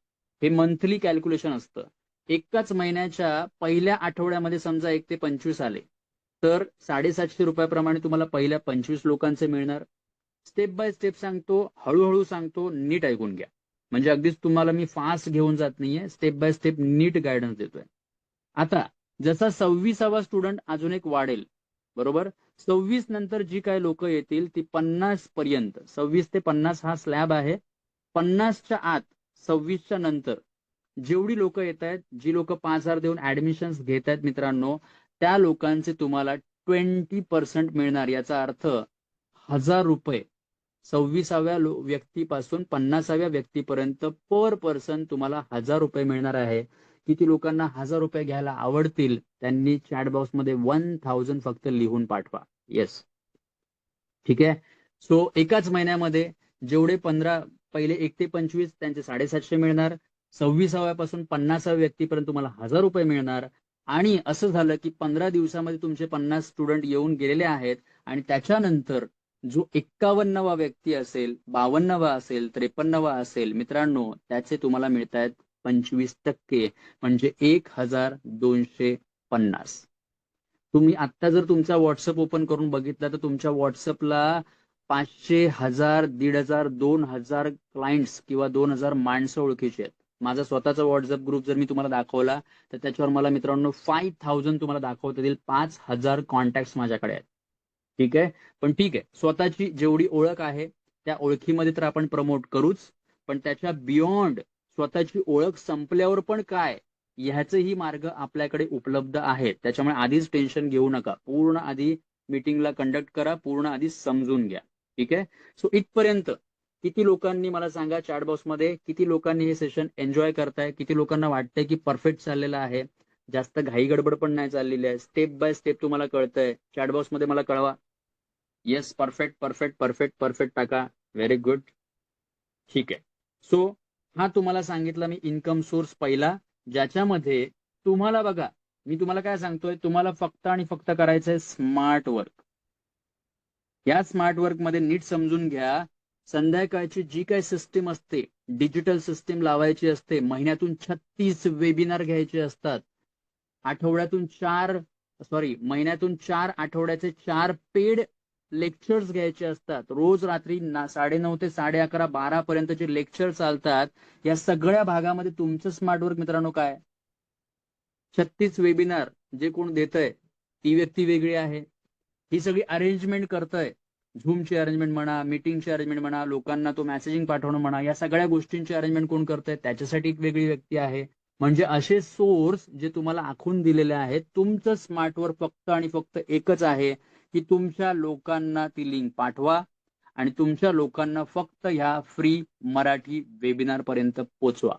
A: हे मंथली कॅल्क्युलेशन असतं. एकाच महिन्याच्या पहिल्या आठवड्यामध्ये समजा 1 ते 25 आले तर 750 रुपयाप्रमाणे तुम्हाला पहिल्या 25 लोकांचे मिळणार. स्टेप बाय स्टेप सांगतो, हळूहळू सांगतो, नीट ऐकून घ्या, म्हणजे अगदीच तुम्हाला मी फास्ट घेऊन जात नाहीये, स्टेप बाय स्टेप नीट गायडन्स देतोय. आता जसा 26वा स्टुडंट अजून एक वाढेल, बरोबर, 26 नंतर जी काय लोक येतील ती 50 पर्यंत, 26 ते 50 हा स्लॅब आहे. 50च्या आत 26च्या नंतर जेवढी लोक येत आहेत, जी लोक 5,000 देऊन ऍडमिशन घेत आहेत मित्रांनो, त्या लोकांचे तुम्हाला 20% मिळणार. याचा अर्थ 1,000 रुपये 26व्या व्यक्तीपासून 50व्या व्यक्तीपर्यंत पर पर्सन तुम्हाला 1,000 रुपये मिळणार आहे. किती लोकांना 1,000 रुपये घ्यायला आवडतील त्यांनी चॅट बॉक्स मध्ये 1,000 फक्त लिहून पाठवा. येस, ठीक आहे. सो एकाच महिन्यामध्ये जेवढे पहिले 1 ते 25 त्यांचे 750 मिळणार, 26व्यापासून 50व्या व्यक्तीपर्यंत तुम्हाला 1,000 रुपये मिळणार. आणि असं झालं की 15 दिवसामध्ये तुमचे 50 स्टुडंट येऊन गेलेले आहेत आणि त्याच्यानंतर जो 51वा व्यक्ती असेल, 52वा असेल, 53वा असेल मित्रांनो, त्याचे तुम्हाला मिळत आहेत 25%, म्हणजे 1,250. तुम्ही आता जर तुमचा व्हॉट्सअप ओपन करून बघितला तर तुमच्या व्हॉट्सअपला 500, 1,000, 1,500, 2,000 क्लायंट्स किंवा 2,000 माणसं ओळखीची आहेत. माझा स्वतःचा व्हॉट्सअप ग्रुप जर मी तुम्हाला दाखवला तर त्याच्यावर मला मित्रांनो 5,000 तुम्हाला दाखवता येईल, 5,000 कॉन्टॅक्ट माझ्याकडे आहेत, ठीक आहे. पण ठीक आहे, स्वतःची जेवढी ओळख आहे त्या ओळखीमध्ये तर आपण प्रमोट करूच, पण त्याच्या बियॉन्ड स्वतःची ओळख संपल्यावर पण काय, ह्याचेही मार्ग आपल्याकडे उपलब्ध आहेत. त्याच्यामुळे आधीच टेन्शन घेऊ नका, पूर्ण आधी मीटिंगला कंडक्ट करा, पूर्ण आधी समजून घ्या, ठीक आहे. सो इथपर्यंत किती लोकांनी मला सांगा चॅट बॉक्स मध्ये, किती लोकांनी हे सेशन एन्जॉय करताय, किती लोकांना वाटतंय की परफेक्ट चाललेलं आहे, जास्त घाई गडबड पण नाही चाललेली आहे, स्टेप बाय स्टेप तुम्हाला कळतंय, चॅट बॉक्स मध्ये मला कळवा. Yes, perfect perfect perfect perfect टाका, व्हेरी गुड, ठीक आहे. सो हा तुम्हाला सांगितलं मी इन्कम सोर्स पहिला, ज्याच्यामध्ये तुम्हाला बघा, मी तुम्हाला काय सांगतोय, तुम्हाला फक्त आणि फक्त करायचंय स्मार्ट वर्क. या स्मार्ट वर्क मध्ये नीट समजून घ्या, संध्याकाळची जी काही सिस्टीम असते, डिजिटल सिस्टीम लावायची असते, महिन्यातून 36 वेबिनार घ्यायचे असतात, आठवड्यातून महिन्यातून 4 आठवड्याचे 4 पेड लेक्चर्स घ्यायचे असतात, रोज रात्री 9:30 ते 11:30 12 पर्यंतचे लेक्चर चालतात. या सगळ्या भागामध्ये तुमचं स्मार्ट वर्क मित्रांनो काय, 36 वेबिनार जे कोण देतंय ती व्यक्ती वेगळी आहे, ही सगळी अरेंजमेंट करतंय झूमची अरेंजमेंट म्हणा, मीटिंगची अरेंजमेंट म्हणा, लोकांना तो मेसेजिंग पाठवणं म्हणा, या सगळ्या गोष्टींची अरेंजमेंट कोण करतंय, त्याच्यासाठी एक वेगळी व्यक्ती आहे. म्हणजे असे सोर्स जे तुम्हाला आखून दिलेले आहेत, तुमचं स्मार्टवर्क फक्त आणि फक्त एकच आहे की तुमच्या लोकांना ती लिंक पाठवा आणि तुमच्या लोकांना फक्त ह्या फ्री मराठी वेबिनार पर्यंत पोचवा.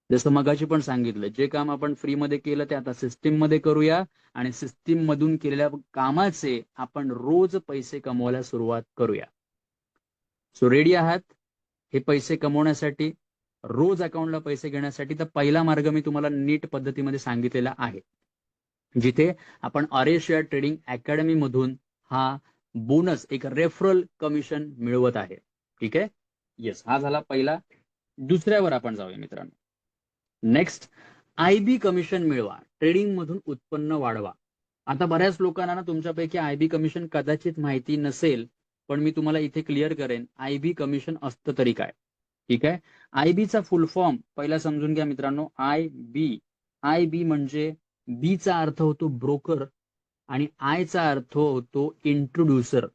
A: जसं मगाशी पण सांगितलं, जे काम आपण फ्रीमध्ये केलं ते आता सिस्टीम मध्ये करूया आणि सिस्टीम मधून केलेल्या कामाचे आपण रोज पैसे कमवायला सुरुवात करूया. सो रेडी आहात हे पैसे कमवण्यासाठी, रोज अकाउंटला पैसे घेण्यासाठी? तर पहिला मार्ग मी तुम्हाला नीट पद्धतीमध्ये सांगितलेला आहे, जिथे आपण अरेशिया ट्रेडिंग अकॅडमी मधून हा बोनस एक रेफरल कमिशन मिळवत आहे. ठीक आहे, येस, हा झाला पहिला. दुसऱ्यावर आपण जाऊया मित्रांनो. नेक्स्ट, आयबी कमिशन मिळवा, ट्रेडिंग मधून उत्पन्न वाढवा. आता बऱ्याच लोकांना ना तुमच्यापैकी आयबी कमिशन कदाचित माहिती नसेल, पण मी तुम्हाला इथे क्लिअर करेन आयबी कमिशन असतं तरी काय. ठीक आहे, आयबीचा फुल फॉर्म पहिला समजून घ्या मित्रांनो. आय बी म्हणजे बी चा अर्थ होतो ब्रोकर आणि आय चा अर्थ होतो इंट्रोड्युसर.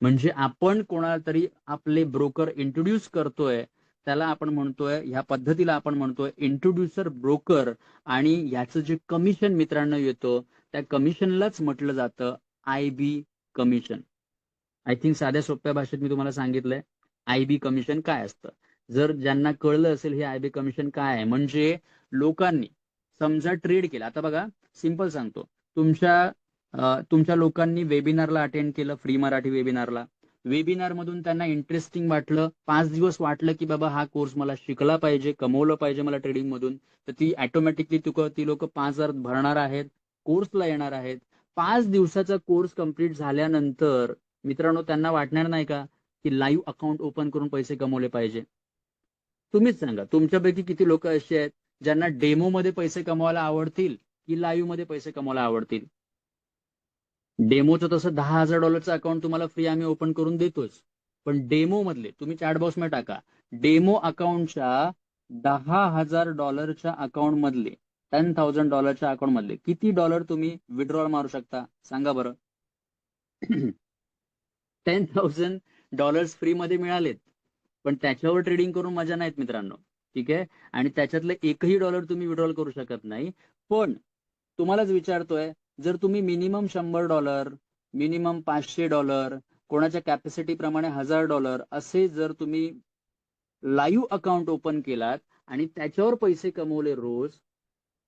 A: म्हणजे आपण कोणाला तरी आपले ब्रोकर इंट्रोड्यूस करतोय, त्याला आपण म्हणतोय, ह्या पद्धतीला आपण म्हणतोय इंट्रोड्युसर ब्रोकर. आणि याचं जे कमिशन मित्रांनो येतो, त्या कमिशनलाच म्हटलं जातं आयबी कमिशन. आय थिंक साध्या सोप्या भाषेत मी तुम्हाला सांगितलंय आयबी कमिशन काय असतं. जर ज्यांना कळलं असेल हे आयबी कमिशन काय आहे, म्हणजे लोकांनी समजा ट्रेड केला. आता बघा, सिंपल सांगतो, तुमच्या लोकांनी वेबिनारला अटेंड केलं, फ्री मराठी वेबिनारला. वेबिनार मधून त्यांना इंटरेस्टिंग वाटलं, 5 दिवस वाटलं की बाबा हा कोर्स मला शिकला पाहिजे, कमवलं पाहिजे मला ट्रेडिंग मधून. तर ती ऑटोमॅटिकली ती लोक 5,000 भरणार आहेत, कोर्सला येणार आहेत. 5 दिवसाचा कोर्स कंप्लीट झाल्यानंतर मित्रांनो त्यांना वाटणार नाही का की लाईव्ह अकाउंट ओपन करून पैसे कमवले पाहिजे? तुम्हीच सांगा, तुमच्यापैकी किती लोक असे आहेत ज्यांना डेमो मध्ये पैसे कमवायला आवडतील की लाईव्ह मध्ये पैसे कमवायला आवडतील? डेमोचं तसं $10,000 अकाउंट तुम्हाला फ्री आम्ही ओपन करून देतोच, पण डेमो मधले तुम्ही चॅट बॉक्स मध्ये टाका, डेमो अकाउंटच्या $10,000 अकाउंट मधले, $10,000 अकाउंट मधले किती डॉलर तुम्ही विड्रॉल मारू शकता सांगा बरं? $10,000 फ्री मध्ये मिळालेत, पण त्याच्यावर ट्रेडिंग करून मजा नाहीत मित्रांनो. ठीक आहे, आणि त्याच्यातलं एकही डॉलर तुम्ही विड्रॉल करू शकत नाही. पण तुम्हालाच विचारतोय, जर तुम्ही मिनिमम $100, मिनिमम $500, कोणाच्या कॅपॅसिटी प्रमाणे $1,000 असे जर तुम्ही लाईव्ह अकाउंट ओपन केलात आणि त्याच्यावर पैसे कमवले रोज,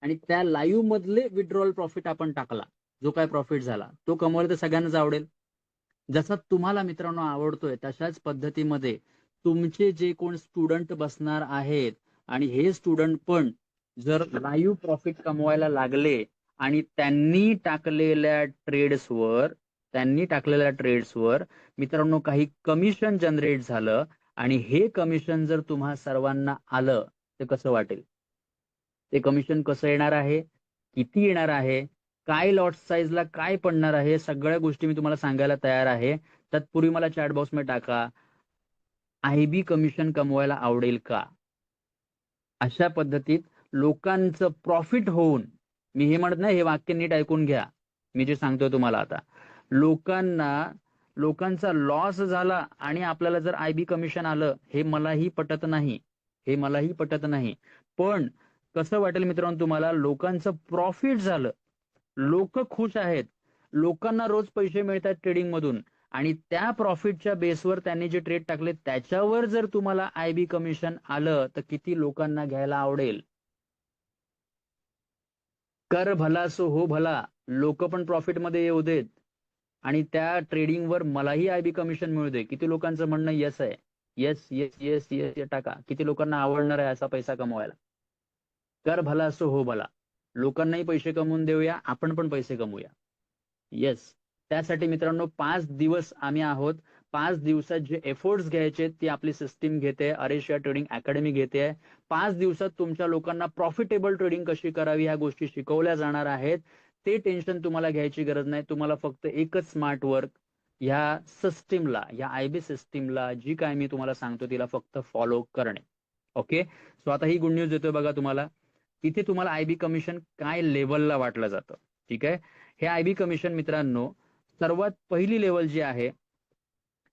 A: आणि त्या लाईव्ह मधले विड्रॉल प्रॉफिट आपण टाकला, जो काय प्रॉफिट झाला तो कमवायला तर सगळ्यांनाच आवडेल. जसा तुम्हाला मित्रांनो आवडतोय तशाच पद्धतीमध्ये तुमचे जे कोण स्टुडंट बसणार आहेत, आणि हे स्टुडंट पण जर लाईव्ह प्रॉफिट कमवायला लागले आणि त्यांनी टाकलेल्या ट्रेड्सवर मित्रांनो काही कमिशन जनरेट झालं, आणि हे कमिशन जर तुम्हा सर्वांना आलं तर कसं वाटेल? ते कमिशन कसं येणार आहे, किती येणार आहे, काय लॉट साईजला काय पडणार आहे, सगळ्या गोष्टी मी तुम्हाला सांगायला तयार आहे. तत्पूर्वी मला चॅट बॉक्स मध्ये टाका, आयबी कमिशन कमवायला आवडेल का? अशा पद्धतीत लोकांचं प्रॉफिट होऊन, मी हे म्हणत नाही, हे वाक्य नीट ऐकून घ्या, मी जे सांगतोय तुम्हाला आता, लोकांचा लॉस झाला आणि आपल्याला जर आयबी कमिशन आलं, हे मलाही पटत नाही, हे मलाही पटत नाही. पण कसं वाटेल मित्रांनो तुम्हाला? लोकांचं प्रॉफिट झालं, लोक खुश आहेत, लोकांना रोज पैसे मिळतात ट्रेडिंग मधून, आणि त्या प्रॉफिटच्या बेसवर त्यांनी जे ट्रेड टाकले त्याच्यावर जर तुम्हाला आयबी कमिशन आलं तर किती लोकांना घ्यायला आवडेल? कर भला सो हो भला, लोक पण प्रॉफिट मध्ये येऊ देत आणि त्या ट्रेडिंगवर मलाही आयबी कमिशन मिळू दे. किती लोकांचं म्हणणं येस आहे? येस येस येस येस टाका. किती लोकांना आवडणार आहे असा पैसा कमवायला? कर भला सो हो भला, लोकांनाही पैसे कमवून देऊया, आपण पण पैसे कमवूया. येस, त्यासाठी मित्रांनो 5 दिवस आम्ही आहोत. 5 दिवसात जे एफर्ट्स घ्यायचे ते आपली सिस्टीम घेते, अरेशिया ट्रेडिंग अकॅडमी घेते. 5 दिवसात तुमच्या लोकांना प्रॉफिटेबल ट्रेडिंग कशी करावी ह्या गोष्टी शिकवल्या जाणार आहेत. ते टेन्शन तुम्हाला घ्यायची गरज नाही. तुम्हाला फक्त एकच स्मार्ट वर्क, ह्या सिस्टीमला, ह्या आयबी सिस्टीमला जी काय मी तुम्हाला सांगतो तिला फक्त फॉलो करणे. ओके, सो आता ही गुड न्यूज देतोय बघा तुम्हाला. इथे तुम्हाला आयबी कमिशन काय लेवलला वाटलं जातं. ठीक आहे, हे आयबी कमिशन मित्रांनो सर्वात पहिली लेवल जी आहे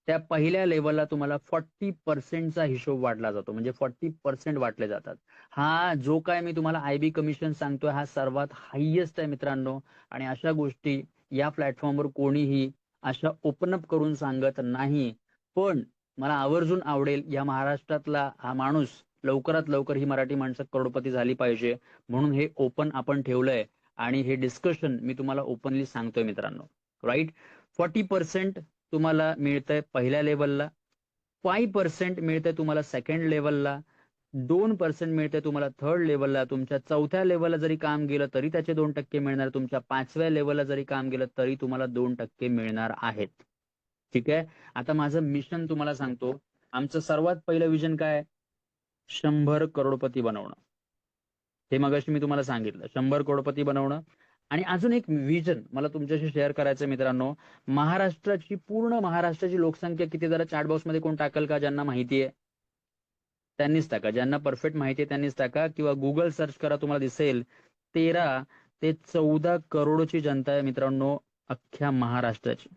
A: त्या पहिल्या लेवलला तुम्हाला 40% हिशोब वाटला जातो, म्हणजे 40% वाटले जातात. हा जो काय मी तुम्हाला आयबी कमिशन सांगतोय हा सर्वात हायेस्ट आहे मित्रांनो. आणि अशा गोष्टी या प्लॅटफॉर्मवर कोणीही अशा ओपन अप करून सांगत नाही. पण मला आवर्जून आवडेल या महाराष्ट्रातला हा माणूस लवकरात लवकर ही मराठी माणसं करोडपती झाली पाहिजे, म्हणून हे ओपन आपण ठेवलंय आणि हे डिस्कशन मी तुम्हाला ओपनली सांगतोय मित्रांनो. राईट. 40% तुम्हाला मिळतंय पहिल्या लेवलला, 5% मिळतंय तुम्हाला सेकंड लेवलला, 2% मिळतंय तुम्हाला थर्ड लेवलला. तुमच्या चौथ्या लेवलला जरी काम गेलं तरी त्याचे 2% मिळणार. तुमच्या 5व्या लेवलला जरी काम गेलं तरी तुम्हाला 2% मिळणार आहेत. ठीक आहे. आता माझं मिशन तुम्हाला सांगतो. आमचं सर्वात पहिलं विजन काय? 100 करोडपती बनवणं. हे मगाशी मी तुम्हाला सांगितलं, 100 करोडपती बनवणं. आणि अजून एक विजन मला तुमच्याशी शेअर करायचं मित्रांनो. पूर्ण महाराष्ट्राची लोकसंख्या किती, जरा चॅट बॉक्स मध्ये कोण टाकल का ज्यांना माहिती आहे त्यांनीच टाका, ज्यांना परफेक्ट माहिती आहे त्यांनीच टाका, किंवा गुगल सर्च करा, तुम्हाला दिसेल 13 ते 14 करोडची जनता आहे मित्रांनो अख्ख्या महाराष्ट्राची.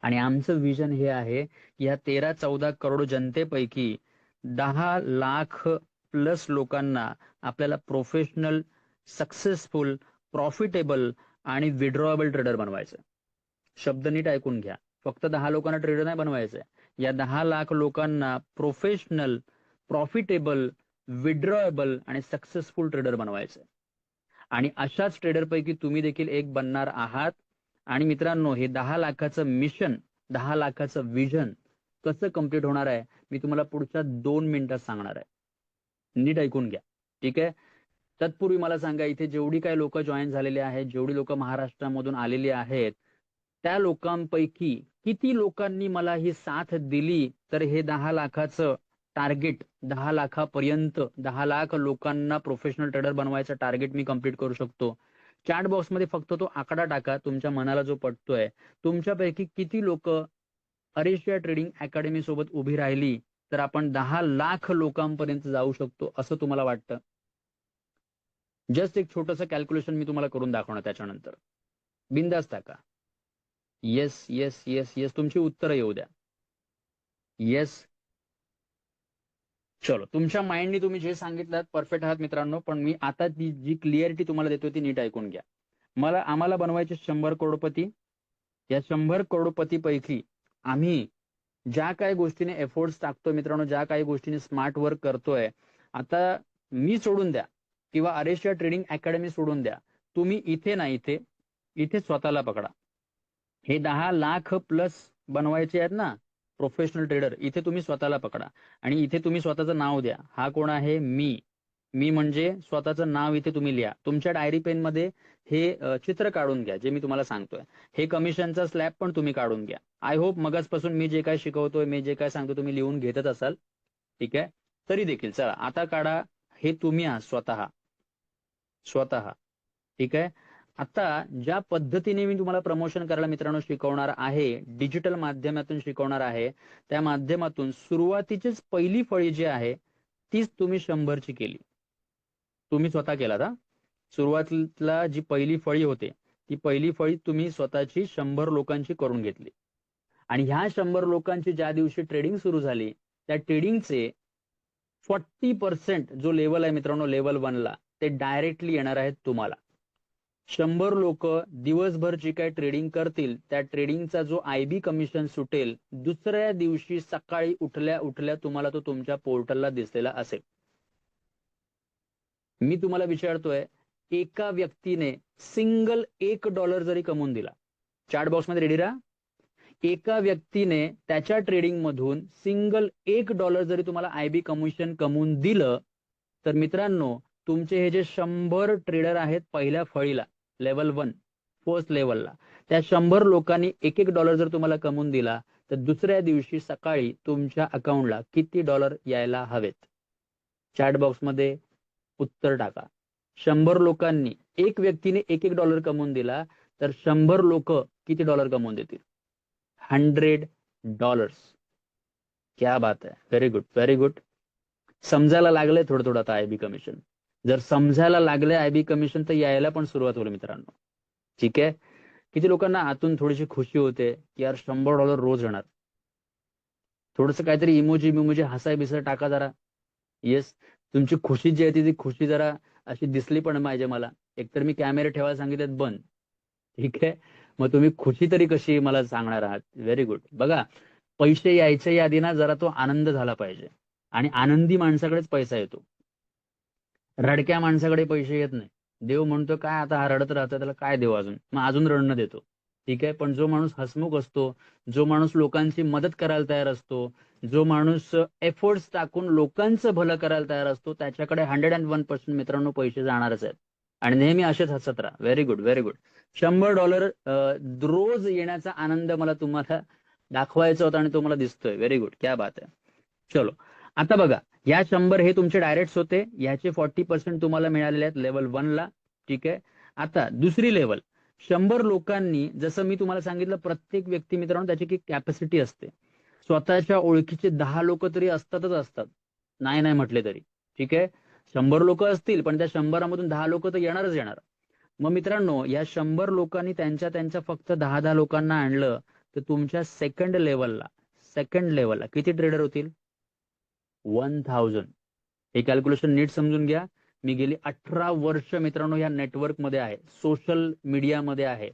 A: आणि आमचं विजन हे आहे की या 13-14 करोड जनतेपैकी 10 लाख प्लस लोकांना आपल्याला प्रोफेशनल, सक्सेसफुल, प्रॉफिटेबल आणि विड्रॉएबल ट्रेडर बनवायचं. शब्द नीट ऐकून घ्या. फक्त 10 लोकांना ट्रेडर नाही बनवायचंय. या 10 लाख लोकांना प्रोफेशनल, प्रॉफिटेबल, विड्रॉएबल आणि सक्सेसफुल ट्रेडर बनवायचंय. आणि अशाच ट्रेडर पैकी तुम्ही देखील एक बनणार आहात. आणि मित्रांनो, हे 10 लाखाचं मिशन, 10 लाखाचं विजन कसं कम्प्लीट होणार आहे मी तुम्हाला पुढच्या 2 मिनिटात सांगणार आहे. नीट ऐकून घ्या. ठीक आहे. तत्पूर्वी मला सांगा, इथे जेवढी काही लोक जॉईन झालेली आहेत, जेवढी लोक महाराष्ट्रामधून आलेली आहेत, त्या लोकांपैकी किती लोकांनी मला ही साथ दिली तर हे 10 लाखाचं टार्गेट, 10 लाखापर्यंत 10 लाख लोकांना प्रोफेशनल ट्रेडर बनवायचं टार्गेट मी कंप्लीट करू शकतो. चॅट बॉक्स मध्ये फक्त तो आकडा टाका तुमच्या मनाला जो पटतोय. तुमच्यापैकी किती लोक अरेशिया ट्रेडिंग अकॅडमी सोबत उभी राहिली तर आपण 10 लाख लोकांपर्यंत जाऊ शकतो असं तुम्हाला वाटतं? जस्ट एक छोटंसं कॅल्क्युलेशन मी तुम्हाला करून दाखवणार त्याच्यानंतर. बिंदास टाका. येस येस येस येस, तुमची उत्तरं येऊ द्या. येस. चलो, तुमच्या माइंडनी तुम्ही जे सांगितलं परफेक्ट आहात मित्रांनो. पण मी आता जी क्लिअरिटी तुम्हाला देतोय ती नीट ऐकून घ्या. आम्हाला बनवायचे 100 करोडपती. या 100 करोडपती पैकी आम्ही ज्या काही गोष्टीने एफोर्ट्स टाकतोय मित्रांनो, ज्या काही गोष्टीने स्मार्ट वर्क करतोय, आता मी सोडून द्या किंवा अरेशिया ट्रेडिंग अकॅडमी सोडून द्या, तुम्ही इथे ना इथे इथे स्वतःला पकडा. हे 10 लाख प्लस बनवायचे आहेत ना प्रोफेशनल ट्रेडर, इथे तुम्ही स्वतःला पकडा आणि इथे तुम्ही स्वतःचं नाव द्या. हा कोण आहे? मी म्हणजे स्वतःचं नाव इथे तुम्ही लिहा. तुमच्या डायरी पेन मध्ये हे चित्र काढून घ्या जे मी तुम्हाला सांगतोय. हे कमिशनचा स्लॅब पण तुम्ही काढून घ्या. आय होप मगाचपासून मी जे काय शिकवतोय, मी जे काय सांगतो तुम्ही लिहून घेतच असाल. ठीक आहे. तरी देखील चला आता काढा. हे तुम्ही आहात स्वतः. स्वतः. ठीक आहे. आता ज्या पद्धतीने मी तुम्हाला प्रमोशन करायला मित्रांनो शिकवणार आहे, डिजिटल माध्यमातून शिकवणार आहे, त्या माध्यमातून सुरुवातीचीच पहिली फळी जी आहे तीच तुम्ही 100ची केली. तुम्ही स्वतः केलात हा. सुरुवातीला जी पहिली फळी होते ती पहिली फळी तुम्ही स्वतःची 100 लोकांची करून घेतली. आणि ह्या 100 लोकांची ज्या दिवशी ट्रेडिंग सुरू झाली त्या ट्रेडिंगचे 40% जो लेवल आहे मित्रांनो लेवल 1 ला, ते डायरेक्टली येणार आहेत तुम्हाला. 100 लोक दिवसभर जी काय ट्रेडिंग करतील त्या ट्रेडिंगचा जो आयबी कमिशन सुटेल दुसऱ्या दिवशी सकाळी उठल्या उठल्या तुम्हाला तो तुमच्या पोर्टलला दिसलेला असेल. मी तुम्हाला विचारतोय, एका व्यक्तीने सिंगल $1 जरी कमवून दिला, चॅट बॉक्स मध्ये रेडी राहा. एका व्यक्तीने त्याच्या ट्रेडिंग मधून सिंगल $1 जरी तुम्हाला आयबी कमिशन कमवून दिलं तर मित्रांनो तुमचे हे जे 100 ट्रेडर आहेत पहिल्या फळीला लेवल 1 फर्स्ट लेवलला, त्या 100 लोकांनी $1 जर तुम्हाला कमवून दिला तर दुसऱ्या दिवशी सकाळी तुमच्या अकाउंटला किती डॉलर यायला हवेत? चॅट बॉक्स मध्ये उत्तर टाका. 100 लोकांनी, एक व्यक्तीने $1 कमवून दिला तर 100 लोक किती डॉलर कमवून देतील? $100. क्या बात आहे. Very good, very good. समजायला लागलंय थोडं थोडं आता आयबी कमिशन. जर समजायला लागले आयबी कमिशन तर यायला पण सुरुवात होईल मित्रांनो. ठीक आहे. किती लोकांना आतून थोडीशी खुशी होते की यार $100 रोज येणार. थोडस काहीतरी इमोजी बिमोजी हसाय बिसाय टाका जरा. येस, तुमची खुशी जी आहे ती खुशी जरा अशी दिसली पण पाहिजे मला. एकतर मी कॅमेरे ठेवायला सांगितलेत बंद. ठीक आहे, मग तुम्ही खुशी तरी कशी मला सांगणार आहात. Very good. बघा, पैसे यायच्या आधी ना जरा तो आनंद झाला पाहिजे, आणि आनंदी माणसाकडेच पैसा येतो. रडक्या माणसाकडे पैसे येत नाही. देव म्हणतो काय आता हा रडत राहतो, त्याला काय देऊ अजून, मग अजून रडणं देतो. ठीक आहे, पण जो माणूस हसमुख असतो, जो माणूस लोकांची मदत करायला तयार असतो, जो माणूस एफर्ट्स टाकून लोकांचं भलं करायला तयार असतो, त्याच्याकडे 101% मित्रांनो पैसे जाणारच आहेत. आणि नेहमी असेच हसत राहा. Very good, very good. $100 रोज येण्याचा आनंद मला तुम्हाला दाखवायचा होता, आणि तो मला दिसतोय. व्हेरी गुड, क्या बात आहे. चलो, आता बघा, या 100 हे तुमचे डायरेक्ट होते, याचे 40% तुम्हाला मिळालेले आहेत लेवल 1 ला. ठीक आहे, आता दुसरी लेवल. 100 लोकांनी, जसं मी तुम्हाला सांगितलं, प्रत्येक व्यक्ती मित्रांनो त्याची एक कॅपॅसिटी असते. स्वतःच्या ओळखीचे 10 लोक तरी असतातच असतात, नाही नाही म्हटले तरी. ठीक आहे, 100 लोक असतील पण त्या 100 मधून 10 लोक तर येणारच येणार. मग मित्रांनो, या 100 लोकांनी त्यांच्या त्यांच्या फक्त 10-10 लोकांना आणलं, तर तुमच्या सेकंड लेवलला किती ट्रेडर होतील? 1000. हे कॅल्क्युलेशन नीट समजून घ्या. मी गेली 18 वर्ष मित्रांनो या नेटवर्क मध्ये आहे, सोशल मीडियामध्ये आहे.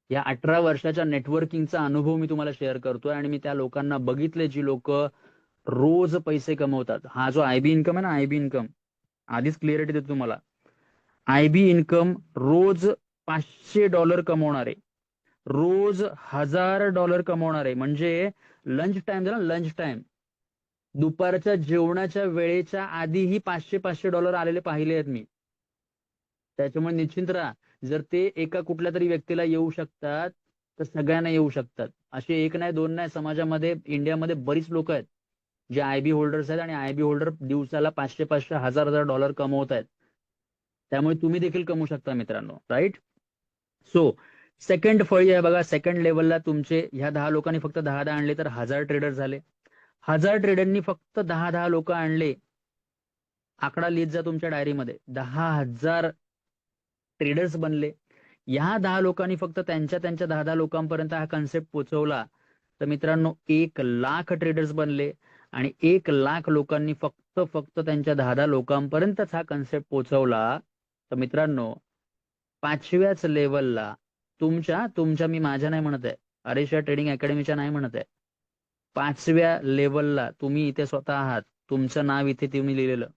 A: या 18 वर्षाच्या नेटवर्किंगचा अनुभव मी तुम्हाला शेअर करतोय, आणि मी त्या लोकांना बघितले जी लोक रोज पैसे कमवतात. हा जो आयबी इन्कम आहे ना, आयबी इन्कम, आधीच क्लिअरिटी देतो तुम्हाला. आयबी इन्कम रोज $500 कमवणारे, रोज $1000 कमवणारे, म्हणजे लंच टाइम झाला, लंच टाइम, दुपारच्या जेवणाच्या वेळेच्या आधीही $500 आलेले पाहिले आहेत मी. त्याच्यामुळे निश्चिंत राहा, जर ते एका कुठल्या तरी व्यक्तीला येऊ शकतात तर सगळ्यांना येऊ शकतात. असे एक नाही, दोन नाही, समाजामध्ये, इंडियामध्ये बरीच लोक आहेत जे आयबी होल्डर्स आहेत, आणि आयबी होल्डर दिवसाला 500-500, $1000 कमवत आहेत. त्यामुळे तुम्ही देखील कमवू शकता मित्रांनो, राईट. सो सेकंड फळी आहे बघा, सेकंड लेवलला तुमचे ह्या 10 लोकांनी फक्त 10-10 आणले तर 1000 ट्रेडर झाले. 1000 ट्रेडरनी फक्त 10-10 लोक आणले, आकडा लिहित जा तुमच्या डायरीमध्ये, 10,000 ट्रेडर्स बनले. ह्या 10 लोकांनी फक्त त्यांच्या त्यांच्या 10-10 लोकांपर्यंत हा कन्सेप्ट पोहोचवला, तर मित्रांनो 1,00,000 ट्रेडर्स बनले. आणि 1,00,000 लोकांनी फक्त फक्त त्यांच्या 10-10 लोकांपर्यंतच हा कन्सेप्ट पोहोचवला, तर मित्रांनो 5व्याच लेवलला तुमच्या तुमच्या मी माझ्या नाही म्हणत आहे, अरेशिया ट्रेडिंग अकॅडमीच्या नाही म्हणत आहे, 5व्या लेवलला तुम्ही इथे स्वतः आहात, तुमचं नाव इथे तुम्ही लिहिलेलं,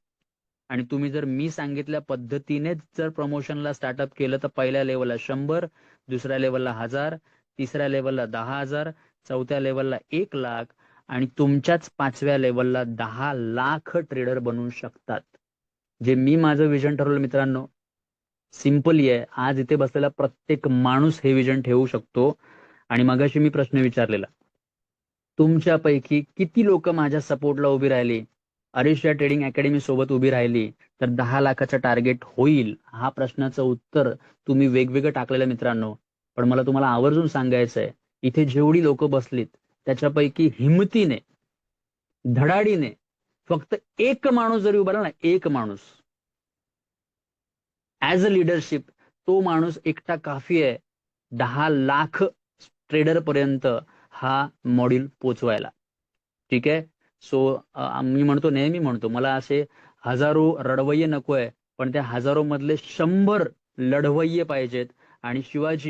A: आणि तुम्ही जर मी सांगितल्या पद्धतीनेच जर प्रमोशनला स्टार्टअप केलं, तर पहिल्या लेवलला 100, दुसऱ्या लेवलला 1000, तिसऱ्या लेवलला 10,000, चौथ्या लेवलला 1,00,000, आणि तुमच्याच 5व्या लेवलला 10,00,000 ट्रेडर बनवू शकतात. जे मी माझं विजन ठरवलं मित्रांनो, सिंपली आहे. आज इथे बसलेला प्रत्येक माणूस हे विजन ठेवू शकतो. आणि मगाशी मी प्रश्न विचारलेला, तुमच्यापैकी किती लोक माझ्या सपोर्टला उभी राहिली, अरेशिया ट्रेडिंग अकॅडमी सोबत उभी राहिली, तर 10,00,000चं टार्गेट होईल? हा प्रश्नाचं उत्तर तुम्ही वेगवेगळं टाकलेलं मित्रांनो, पण मला तुम्हाला आवर्जून सांगायचं आहे, इथे जेवढी लोक बसलीत त्याच्यापैकी हिमतीने, धडाडीने फक्त एक माणूस जरी उभा राहिला ना, एक माणूस ऍज अ लिडरशिप, तो माणूस एकटा काफी आहे 10,00,000 ट्रेडर पर्यंत हा मॉड्यूल पोचवायला. ठीक आहे. सो मी म्हणतो, नेहमी म्हणतो, मला असे हजारो रडवय्ये नकोय, पण त्या हजारो मधले 100 लढवय्ये पाहिजेत. आणि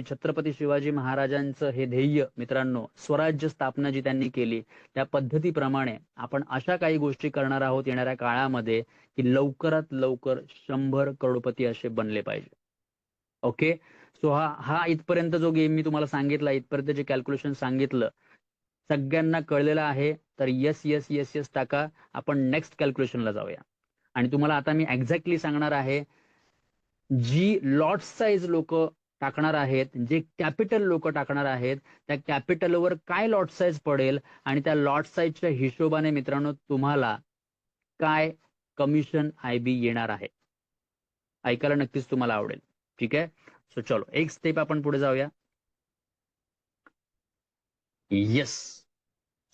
A: छत्रपती शिवाजी महाराजांचं हे ध्येय मित्रांनो, स्वराज्य स्थापना जी त्यांनी केली, त्या पद्धतीप्रमाणे आपण अशा काही गोष्टी करणार आहोत येणाऱ्या काळामध्ये की लवकरात लवकर 100 करोडपती असे बनले पाहिजे. ओके. सो हा हा इथपर्यंत जो गेम मी तुम्हाला सांगितला, इथपर्यंत जे कॅल्क्युलेशन सांगितलं, सगळ्यांना कळलेलं आहे? तर येस येस येस येस टाका. आपण नेक्स्ट कॅल्क्युलेशनला जाऊया. आणि तुम्हाला आता मी एक्झॅक्टली सांगणार आहे, जी लॉट साईज लोक टाकणार आहेत, जे कॅपिटल लोक टाकणार आहेत, त्या कॅपिटलवर काय लॉट साईज पडेल, आणि त्या लॉट साईजच्या हिशोबाने मित्रांनो तुम्हाला काय कमिशन आयबी येणार आहे, ऐकायला नक्कीच तुम्हाला आवडेल. ठीक आहे. सो चलो, एक स्टेप आपण पुढे जाऊया. येस.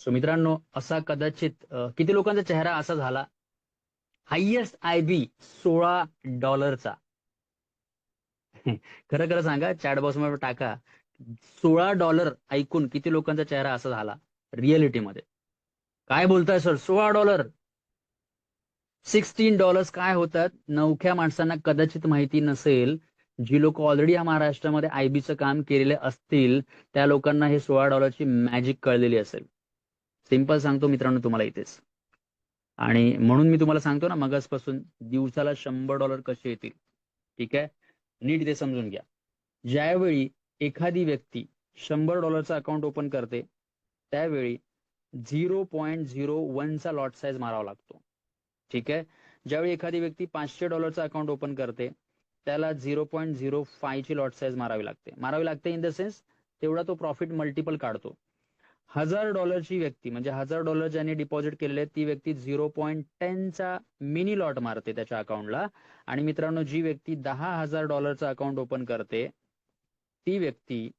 A: सो मित्रांनो, असा कदाचित किती लोकांचा चेहरा असा झाला, हायएस्ट आयबी $16. खरं खरं सांगा, चॅट बॉक्स मध्ये टाका $16 ऐकून किती लोकांचा चेहरा असा झाला रिअलिटीमध्ये? काय बोलताय सर, $16? $16 काय होतात? नवख्या माणसांना कदाचित माहिती नसेल. जी लोक ऑलरेडी या महाराष्ट्रामध्ये आयबीचं काम केलेले असतील त्या लोकांना हे $16ची मॅजिक कळलेली असेल. सिंपल सांगतो मित्रांनो तुम्हाला इथेच. आणि म्हणून मी तुम्हाला सांगतो ना मगासपासून, दिवसाला $100 कसे येतील. ठीक आहे, नीट ते समजून घ्या. ज्यावेळी एखादी व्यक्ती $100चा अकाउंट ओपन करते त्यावेळी 0.01चा लॉट साईज मारावा लागतो. ठीक आहे, ज्यावेळी एखादी व्यक्ती $500चा अकाउंट ओपन करते त्याला 0.05 ची लॉट साईज मारावी लागते इन द सेन्स तेवढा तो प्रॉफिट मल्टिपल काढतो. $1000ची व्यक्ती म्हणजे $1000 ज्याने डिपॉझिट केलेले ती व्यक्ती 0.10चा मिनी लॉट मारते त्याच्या अकाउंटला. आणि मित्रांनो, जी व्यक्ती $10,000चा अकाउंट ओपन करते ती व्यक्ती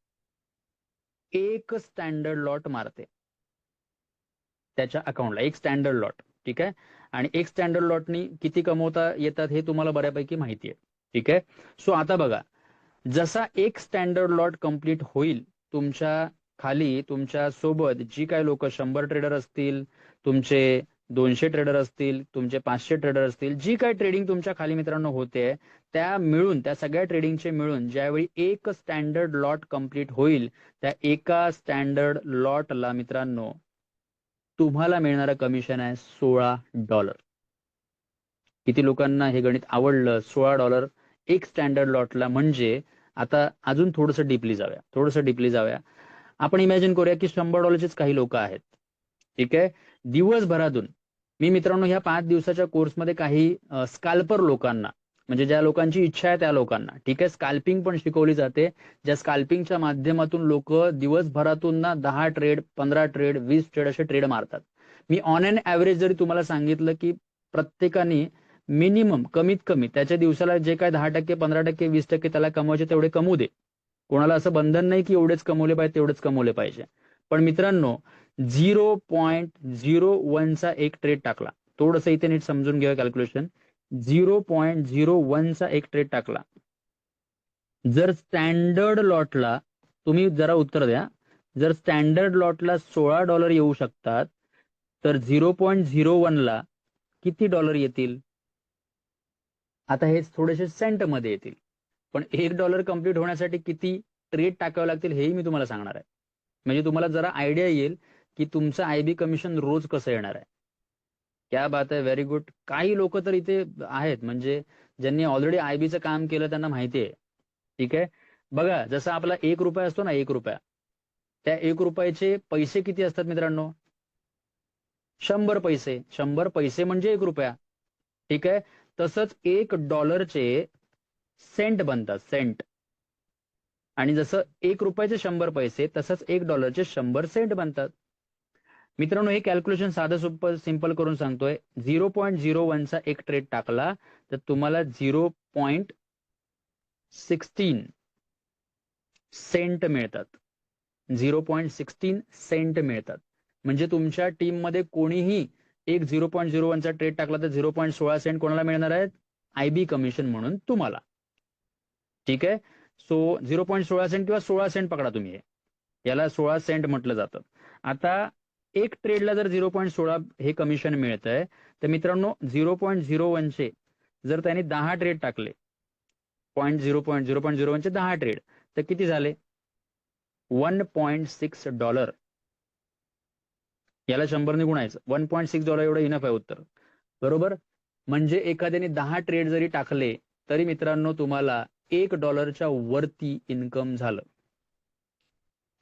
A: एक स्टँडर्ड लॉट मारते त्याच्या अकाउंटला, एक स्टँडर्ड लॉट. ठीक आहे, आणि एक स्टँडर्ड लॉटनी किती कमवता येतात हे तुम्हाला बऱ्यापैकी माहिती आहे. ठीक आहे, सो आता बघा, जसा एक स्टँडर्ड लॉट कंप्लीट होईल तुमच्या खाली तुमच्या सोबत जी काही लोक 100 ट्रेडर असतील, तुमचे 200 ट्रेडर असतील, तुमचे 500 ट्रेडर असतील, जी काही ट्रेडिंग तुमच्या खाली मित्रांनो होते त्या सगळ्या ट्रेडिंगचे मिळून ज्यावेळी एक स्टँडर्ड लॉट कंप्लीट होईल त्या एका स्टँडर्ड लॉटला मित्रांनो तुम्हाला मिळणारं कमिशन आहे $16. किती लोकांना हे गणित आवडलं? $16 एक स्टँडर्ड लॉटला. म्हणजे आता अजून थोडंसं डीपली जाऊया. आपण इमॅजिन करूया की $100चेच काही लोक आहेत. ठीक आहे, दिवसभरातून मी मित्रांनो ह्या 5 दिवसाच्या कोर्समध्ये काही स्काल्पर लोकांना, म्हणजे ज्या लोकांची इच्छा आहे त्या लोकांना, ठीक आहे, स्काल्पिंग पण शिकवली जाते. ज्या स्काल्पिंगच्या माध्यमातून लोक दिवसभरातून ना 10 ट्रेड, 15 ट्रेड, 20 ट्रेड असे ट्रेड मारतात. मी ऑन अँड ऍव्हरेज जरी तुम्हाला सांगितलं की प्रत्येकाने मिनिमम कमीत कमी त्याच्या दिवसाला जे काय 10%, 15%, 20% त्याला कमवायचे तेवढे कमवू दे. कोणाला असं बंधन नाही की एवढेच कमवले पाहिजे तेवढेच कमवले पाहिजे. पण मित्रांनो 0.01चा एक ट्रेड टाकला, थोडंसं इथे नीट समजून घ्या कॅल्क्युलेशन. 0.01चा एक ट्रेड टाकला, जर स्टँडर्ड लॉटला, तुम्ही जरा उत्तर द्या, जर स्टँडर्ड लॉटला $16 येऊ शकतात तर 0.01ला किती डॉलर येतील? आता हे थोडेसे सेंट मध्ये येतील. पण $1 कंप्लीट होण्यासाठी किती ट्रेड टाकावे लागतील हेही मी तुम्हाला सांगणार आहे. म्हणजे तुम्हाला जरा आयडिया येईल की तुमचं आयबी कमिशन रोज कसं येणार आहे. क्या बात आहे, व्हेरी गुड. काही लोक तर इथे आहेत म्हणजे ज्यांनी ऑलरेडी आयबीचं काम केलं त्यांना माहिती आहे. ठीक आहे, बघा, जसा आपला ₹1 असतो ना, ₹1, त्या ₹1चे पैसे किती असतात मित्रांनो? 100 पैसे. 100 पैसे म्हणजे ₹1. ठीक आहे, तसंच $1चे सेंट बनतात, सेंट. आणि जसं ₹1चे 100 पैसे तसंच $1चे 100 सेंट बनतात. मित्रांनो, हे कॅल्क्युलेशन साधं सिंपल करून सांगतोय. 0.01चा एक ट्रेड टाकला तर तुम्हाला 0.16 सेंट मिळतात. 0.16 सेंट मिळतात. म्हणजे तुमच्या टीम मध्ये कोणीही एक 0.01चा ट्रेड टाकला तर 0.16 सेंट कोणाला मिळणार आहेत? आयबी कमिशन म्हणून तुम्हाला. ठीक आहे, सो 0.16 सेंट किंवा 16 सेंट पकडा तुम्ही, हे याला 16 सेंट म्हटलं जातं. आता एक ट्रेडला जर 0.16 हे कमिशन मिळतंय तर मित्रांनो 0.01चे जर त्यांनी 10 ट्रेड टाकले, 0.01चे 10 ट्रेड तर किती झाले? $1.6. याला 100 ने गुणायचं, $1.6 एवढं इनफ आहे उत्तर. बरोबर, म्हणजे एखाद्याने 10 ट्रेड जरी टाकले तरी मित्रांनो तुम्हाला $1च्या वरती इन्कम झालं.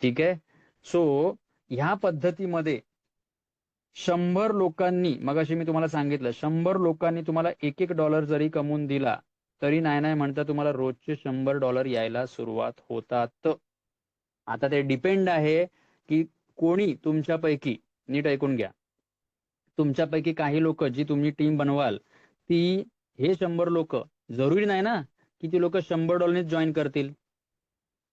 A: ठीक आहे, सो ह्या पद्धतीमध्ये 100 लोकांनी, मगाशी मी तुम्हाला सांगितलं, 100 लोकांनी तुम्हाला $1 जरी कमवून दिला तरी नाही म्हणता तुम्हाला रोजचे $100 यायला सुरुवात होतात. आता ते डिपेंड आहे की कोणी तुमच्यापैकी, नीट ऐकून घ्या, तुमच्यापैकी काही लोक जी तुम्ही टीम बनवाल ती, हे 100 लोक जरुरी नाही ना की ती लोक $100 जॉईन करतील.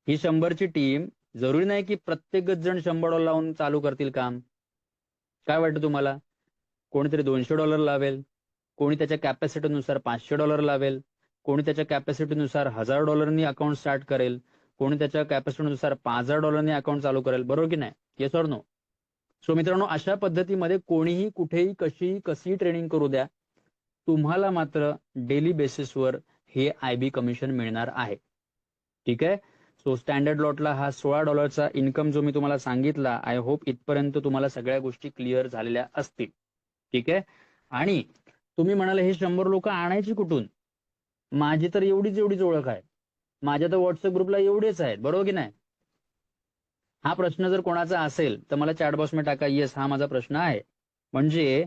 A: ही 100ची टीम जरुरी नाही की प्रत्येकच जण $100 लावून चालू करतील काम. काय वाटतं तुम्हाला? कोणीतरी $200 लावेल, कोणी त्याच्या कॅपॅसिटीनुसार $500 लावेल, कोणी त्याच्या कॅपॅसिटीनुसार $1000 अकाउंट स्टार्ट करेल, कोणी त्याच्या कॅपॅसिटीनुसार $5,000 अकाउंट चालू करेल, बरोबर की नाही? Yes or no? सो मित्रांनो, अशा पद्धतीमध्ये कोणीही कुठेही कशी ट्रेडिंग करू द्या, तुम्हाला मात्र डेली बेसिसवर हे IB कमिशन मिळणार आहे. ठीक आहे. सो स्टँडर्ड लॉटला हा $16 इन्कम जो मी तुम्हाला सांगितला, आय होप इथपर्यंत तुम्हाला सगळ्या गोष्टी क्लिअर झालेल्या असतील. ठीक आहे. आणि तुम्ही म्हणाले हे 100 लोक आणायची कुठून? माझी तर एवढीच ओळख आहे, माझ्या तर व्हॉट्सअप ग्रुपला एवढेच आहेत, बरोबर की नाही? हा प्रश्न जर कोणाचा असेल तर मला चॅट बॉक्समध्ये टाका, येस हा माझा प्रश्न आहे. म्हणजे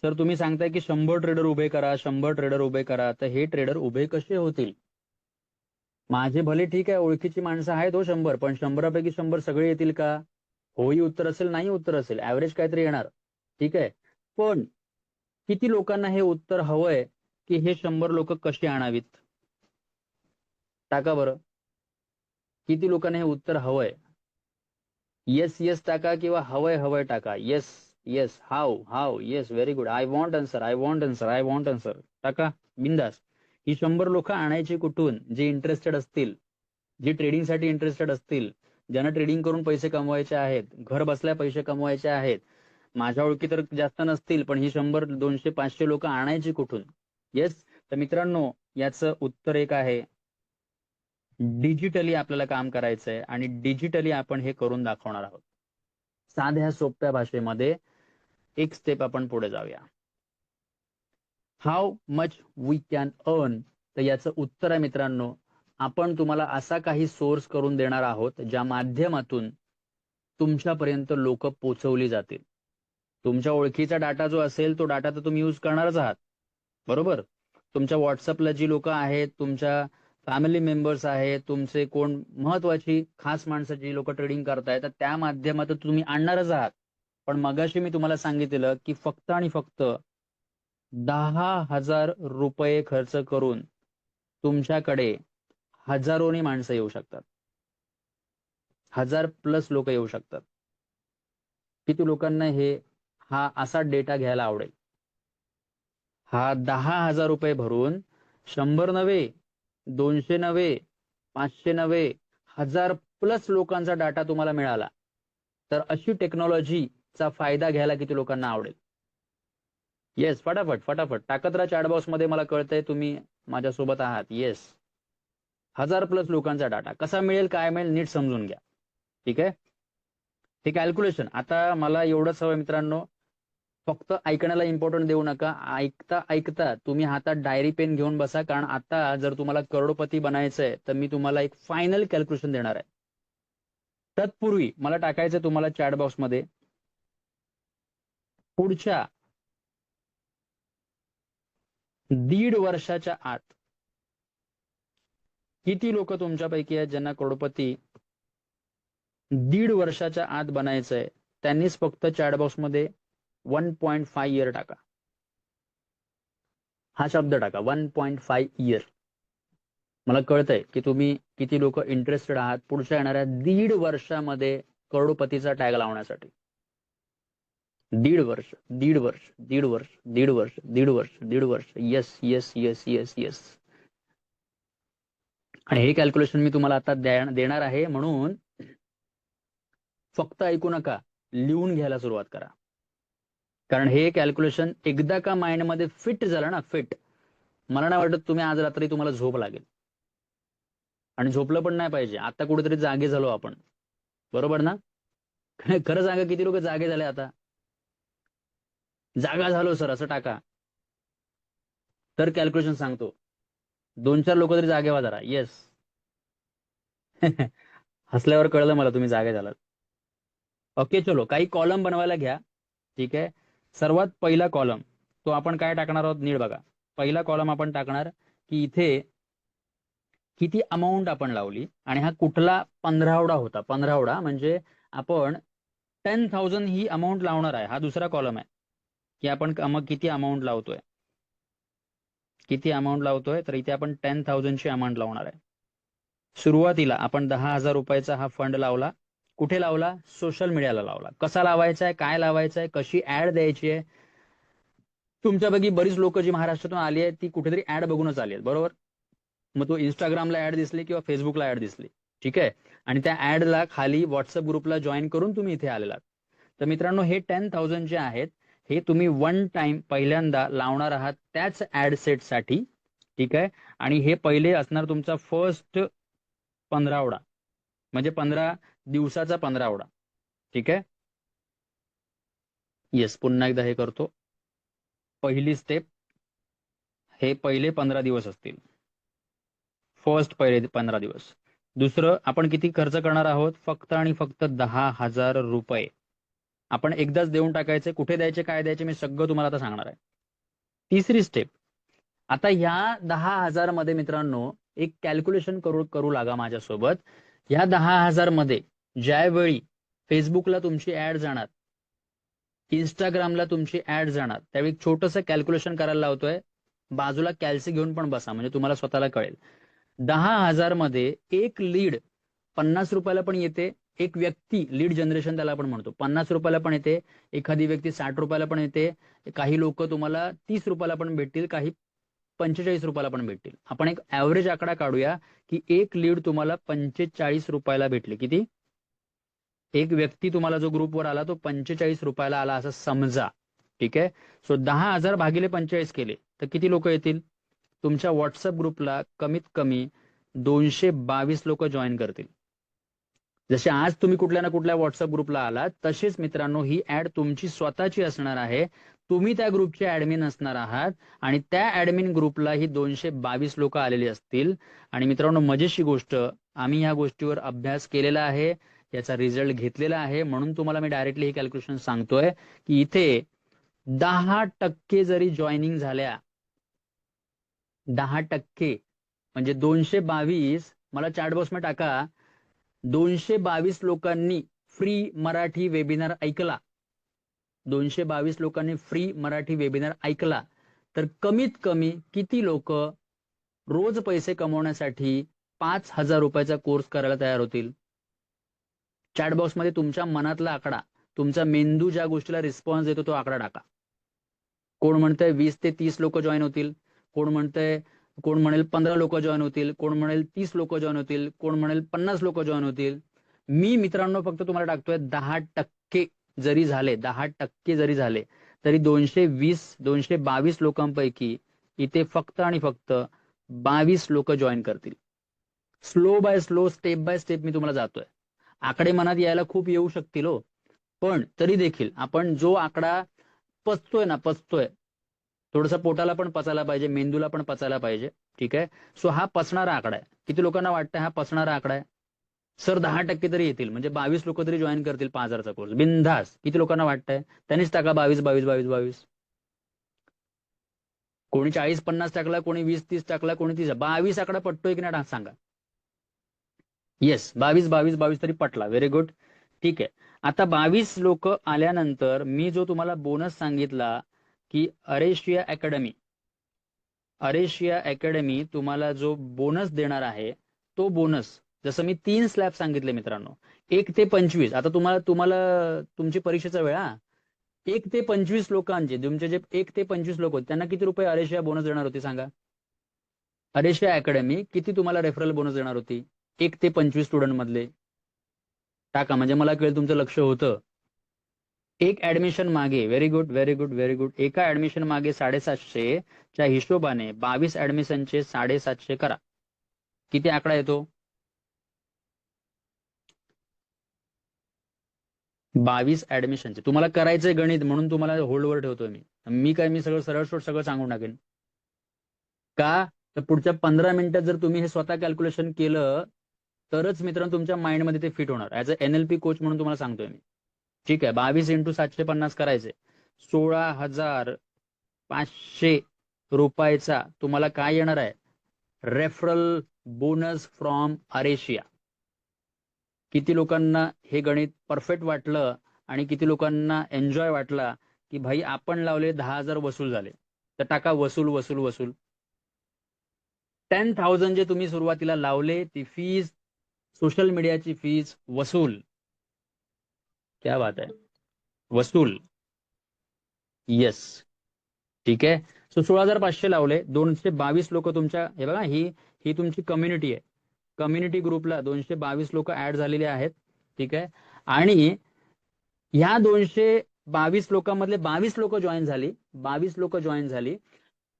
A: सर तुम्ही सांगताय की 100 ट्रेडर उभे करा, 100 ट्रेडर उभे करा, तर हे ट्रेडर उभे कसे होतील? माझे भले ठीक आहे, ओळखीची माणसं आहेत हो 100, पण 100 पैकी 100 सगळे येतील का? होही उत्तर असेल, नाही उत्तर असेल, ऍव्हरेज काहीतरी येणार. ठीक आहे. पण किती लोकांना हे उत्तर हवंय की हे 100 लोक कशी आणावीत? टाका बरं. किती लोकांना हे उत्तर हवंय? येस टाका किंवा हवंय टाका. Yes how yes, very good. I want answer. टाका बिंदास. ही 100 लोक आणायची कुठून? जे इंटरेस्टेड असतील, जे ट्रेडिंगसाठी इंटरेस्टेड असतील, ज्यांना ट्रेडिंग करून पैसे कमवायचे आहेत, घर बसल्या पैसे कमवायचे आहेत. माझ्या ओळखी तर जास्त नसतील, पण ही 100, 200, 500 लोक आणायची कुठून? येस. तर मित्रांनो, याचं उत्तर एक आहे, डिजिटली आपल्याला काम करायचंय आणि डिजिटली आपण हे करून दाखवणार आहोत. साध्या सोप्या भाषेमध्ये एक स्टेप आपण पुढे जाऊया. How much we can earn, तर याचं उत्तर आहे मित्रांनो, आपण तुम्हाला असा काही सोर्स करून देणार आहोत ज्या माध्यमातून तुमच्यापर्यंत लोक पोचवली जातील. तुमच्या ओळखीचा डाटा जो असेल तो डाटा तर तुम्ही यूज करणारच आहात, बरोबर? तुमच्या व्हॉट्सअपला जी लोक आहेत, तुमच्या फॅमिली मेंबर्स आहेत, तुमचे कोण महत्वाची खास माणसं जी लोक ट्रेडिंग करतायत, तर त्या माध्यमातून तुम्ही आणणारच आहात. पण मगाशी मी तुम्हाला सांगितलेलं की फक्त आणि फक्त ₹10,000 खर्च करून तुमच्याकडे हजारोनी माणसं येऊ शकतात, 1000+ लोक येऊ शकतात. किती लोकांना हा असा डेटा घ्यायला आवडेल? हा ₹10,000 भरून 100 नव्हे, 200 नव्हे, 500 नव्हे, 1000+ लोकांचा डाटा तुम्हाला मिळाला, तर अशी टेक्नॉलॉजीचा फायदा घ्यायला किती लोकांना आवडेल? येस, फटाफट टाकत राहा चॅट बॉक्स मध्ये. मला कळतंय तुम्ही माझ्यासोबत आहात. येस. 1000+ लोकांचा डाटा कसा मिळेल, काय मिळेल, नीट समजून घ्या. ठीक आहे. हे कॅल्क्युलेशन आता मला एवढंच हवं मित्रांनो, फक्त ऐकण्याला इम्पॉर्टंट देऊ नका. ऐकता ऐकता तुम्ही हातात डायरी पेन घेऊन बसा, कारण आता जर तुम्हाला करोडपती बनायचंय तर मी तुम्हाला एक फायनल कॅल्क्युलेशन देणार आहे. तत्पूर्वी मला टाकायचं तुम्हाला चॅट बॉक्समध्ये, पुढच्या 1.5 वर्षाच्या आत किती लोक तुमच्यापैकी आहेत ज्यांना करोडपती 1.5 वर्षाच्या आत बनायचंय? त्यांनीच फक्त चॅट बॉक्समध्ये 1.5 इयर टाका. हा शब्द टाका, 1.5 इयर. मला कळतंय की तुम्ही किती लोक इंटरेस्टेड आहात पुढच्या येणाऱ्या 1.5 वर्षामध्ये करोडपतीचा टॅग लावण्यासाठी. 1.5 वर्ष, 1.5 वर्ष, 1.5 वर्ष, 1.5 वर्ष, 1.5 वर्ष, 1.5 वर्ष. येस. आणि हे कॅल्क्युलेशन मी तुम्हाला आता देणार आहे, म्हणून फक्त ऐकू नका, लिहून घ्यायला सुरुवात करा. कारण हे कॅल्क्युलेशन एकदा का माइंडमध्ये फिट झालं ना, फिट, मला नाही वाटत तुम्ही आज रात्री तुम्हाला झोप लागेल. आणि झोपलं पण नाही पाहिजे. आता कुठेतरी जागे झालो आपण, बरोबर ना? खरं सांगा, किती लोक जागे झाले आता? जागा झालो सर असं टाका, तर कॅल्क्युलेशन सांगतो. 2-4 लोक तरी जागे व्हा जरा. येस. हसल्यावर कळलं मला तुम्ही जागे झालात. ओके, चलो काही कॉलम बनवायला घ्या. ठीक आहे. सर्वात पहिला कॉलम तो आपण काय टाकणार आहोत, नीट बघा. पहिला कॉलम आपण टाकणार की इथे किती अमाऊंट आपण लावली आणि हा कुठला 15वडा होता. 15वडा म्हणजे आपण 10,000 ही अमाऊंट लावणार आहे. हा दुसरा कॉलम आहे की आपण मग किती अमाऊंट लावतोय, तर इथे आपण 10,000 ची अमाऊंट लावणार आहे. सुरुवातीला आपण 10,000 रुपयाचा हा फंड लावला. कुठे लावला? सोशल मीडियाला लावला. कसा लावायचा आहे, काय लावायचं आहे, कशी ऍड द्यायची आहे? तुमच्यापैकी बरीच लोक जी महाराष्ट्रातून आली आहेत ती कुठेतरी ऍड बघूनच आली आहेत, बरोबर? मग तो इंस्टाग्रामला ऍड दिसली किंवा फेसबुकला ऍड दिसली, ठीक आहे. आणि त्या ऍडला खाली व्हॉट्सअप ग्रुपला जॉईन करून तुम्ही इथे आलेलात. तर मित्रांनो, हे 10,000 जे आहेत हे तुम्ही वन टाइम पहिल्यांदा लावणार आहात त्याच ऍड सेटसाठी. ठीक आहे. आणि हे पहिले असणार तुमचा फर्स्ट 15वडा, म्हणजे 15 दिवसाचा 15वडा. ठीक आहे. येस, पुन्हा एकदा हे करतो. पहिली स्टेप, हे पहिले 15 दिवस असतील, फर्स्ट पहिले 15 दिवस. दुसरं, आपण किती खर्च करणार आहोत? फक्त आणि फक्त 10,000 रुपये. आपण एकदाच देऊन टाकायचे. कुठे द्यायचे, काय द्यायचे, मी सगळं तुम्हाला आता सांगणार आहे. तिसरी स्टेप, आता ह्या 10,000 मध्ये मित्रांनो एक कॅल्क्युलेशन करू करू लागा माझ्यासोबत. ह्या 10,000 मध्ये ज्यावेळी फेसबुकला तुमची ऍड जाणार, इंस्टाग्रामला तुमची ऍड जाणार, त्यावेळी एक छोटंसं कॅल्क्युलेशन करायला लावतोय. बाजूला कॅल्सी घेऊन पण बसा, म्हणजे तुम्हाला स्वतःला कळेल. 10,000 मध्ये एक लीड 50 रुपयाला पण येते. एक व्यक्ती, लीड जनरेशन त्याला आपण म्हणतो, 50 रुपयाला पण येते. एखादी व्यक्ती 60 रुपयाला पण येते. काही लोक तुम्हाला 30 रुपयाला पण भेटतील, काही 45 रुपयाला पण भेटतील. आपण एक ऍव्हरेज आकडा काढूया की एक लीड तुम्हाला 45 रुपयाला भेटले. किती? एक व्यक्ती तुम्हाला जो ग्रुपवर आला तो 45 रुपयाला आला असं समजा. ठीक आहे. सो 10,000 भागिले 45 केले तर किती लोक येतील? तुमच्या व्हॉट्सअप ग्रुपला कमीत कमी 222 लोक जॉईन करतील. जसे आज तुम्ही कुठल्या ना कुठल्या व्हॉट्सअप ग्रुपला आलात, तसेच मित्रांनो ही ऍड तुमची स्वतःची असणार आहे. तुम्ही त्या ग्रुपचे ऍडमिन असणार आहात आणि त्या ऍडमिन ग्रुपला ही 222 लोक आलेली असतील. आणि मित्रांनो, मजेशीर गोष्ट, आम्ही ह्या गोष्टीवर अभ्यास केलेला आहे, याचा रिझल्ट घेतलेला आहे. म्हणून तुम्हाला मी डायरेक्टली हे कॅल्क्युलेशन सांगतोय की इथे 10% जरी जॉईनिंग झाल्या, 10% म्हणजे 222, मला चॅट बॉक्समध्ये टाका, 222 लोकांनी फ्री मराठी वेबिनार ऐकला, 222 लोकांनी फ्री मराठी वेबिनार ऐकला, तर कमीत कमी किती लोक रोज पैसे कमवण्यासाठी 5,000 रुपयाचा कोर्स करायला तयार होतील? चॅटबॉक्समध्ये तुमच्या मनातला आकडा, तुमचा मेंदू ज्या गोष्टीला रिस्पॉन्स देतो तो आकडा टाका. कोण म्हणतंय 20 ते 30 लोक जॉईन होतील, कोण म्हणतंय, कोण म्हणेल 15 लोक जॉईन होतील, कोण म्हणेल 30 लोक जॉईन होतील, कोण म्हणेल 50 लोक जॉईन होतील. मी मित्रांनो फक्त तुम्हाला टाकतोय 10% जरी झाले, 10% जरी झाले तरी 222 लोकांपैकी इथे फक्त आणि फक्त 22 लोक जॉईन करतील. Slow by slow, step by step मी तुम्हाला जातोय. आकडे मनात यायला खूप येऊ शकतील हो, पण तरी देखील आपण जो आकडा पचतोय ना, पचतोय, थोडंसं पोटाला पण पचायला पाहिजे, मेंदूला पण पचायला पाहिजे. ठीक आहे. सो हा पचणारा आकडा आहे. किती लोकांना वाटतं हा पचणारा आकडा आहे? सर 10% तरी येतील, म्हणजे 22 लोक तरी जॉईन करतील 5,000चा कोर्स बिनधास्त. किती लोकांना वाटतंय? त्यांनीच टाका 22 22 22 22. कोणी 40-50 टाकला, कोणी 20-30 टाकला, कोणी 30. 22 आकडा पटतोय की नाही सांगा. येस, 22 22 22 तरी पटला. Very good. ठीक आहे. आता 22 लोक आल्यानंतर मी जो तुम्हाला बोनस सांगितला की अरेशिया अकॅडमी, अरेशिया अकॅडमी तुम्हाला जो बोनस देणार आहे, तो बोनस जसं मी 3 स्लॅब सांगितले मित्रांनो, 1 ते 25. आता तुम्हाला तुम्हाला तुमची परीक्षेचा वेळ, 1 ते 25 लोकांचे, तुमचे जे 1 ते 25 लोक होते त्यांना किती रुपये अरेशिया बोनस देणार होती सांगा? अरेशिया अकॅडमी किती तुम्हाला रेफरल बोनस देणार होती 1 ते 25 स्टुडंट मधले? टाका, म्हणजे मला कळेल तुमचं लक्ष होतं. एक ऍडमिशन मागे, very good very good very good, एका ऍडमिशन मागे 750 च्या हिशोबाने 22 ऍडमिशनचे 750 करा. किती आकडा येतो? 22 ऍडमिशनचे. तुम्हाला करायचंय गणित म्हणून तुम्हाला होल्डवर ठेवतोय मी. मी सगळं सरळ सोड सगळं सांगून टाकेन. का? तर पुढच्या 15 मिनिटात जर तुम्ही हे स्वतः कॅल्क्युलेशन केलं तरच मित्रांनो तुमच्या माइंडमध्ये ते फिट होणार. ऍज अ NLP कोच म्हणून तुम्हाला सांगतोय मी. ठीक आहे. 22 × 750 करायचे, 16,500 रुपयाचा तुम्हाला काय येणार आहे? Referral bonus from Aresia. किती लोकांना हे गणित परफेक्ट वाटलं आणि किती लोकांना एन्जॉय वाटला की भाई आपण लावले 10,000 वसूल झाले? तर टाका वसूल वसूल वसूल. 10,000 जे तुम्ही सुरुवातीला लावले ती फीज, सोशल मीडियाची फीज वसूल. क्या बात आहे, वसूल. येस. ठीक आहे. सो 16,500 लावले, 222 लोक तुमच्या, हे बघा ही ही तुमची कम्युनिटी आहे. कम्युनिटी ग्रुपला 222 लोक ऍड झालेले आहेत. ठीक आहे. आणि ह्या 222 लोकांमधले 22 लोक जॉईन झाली. 22 लोक जॉईन झाली.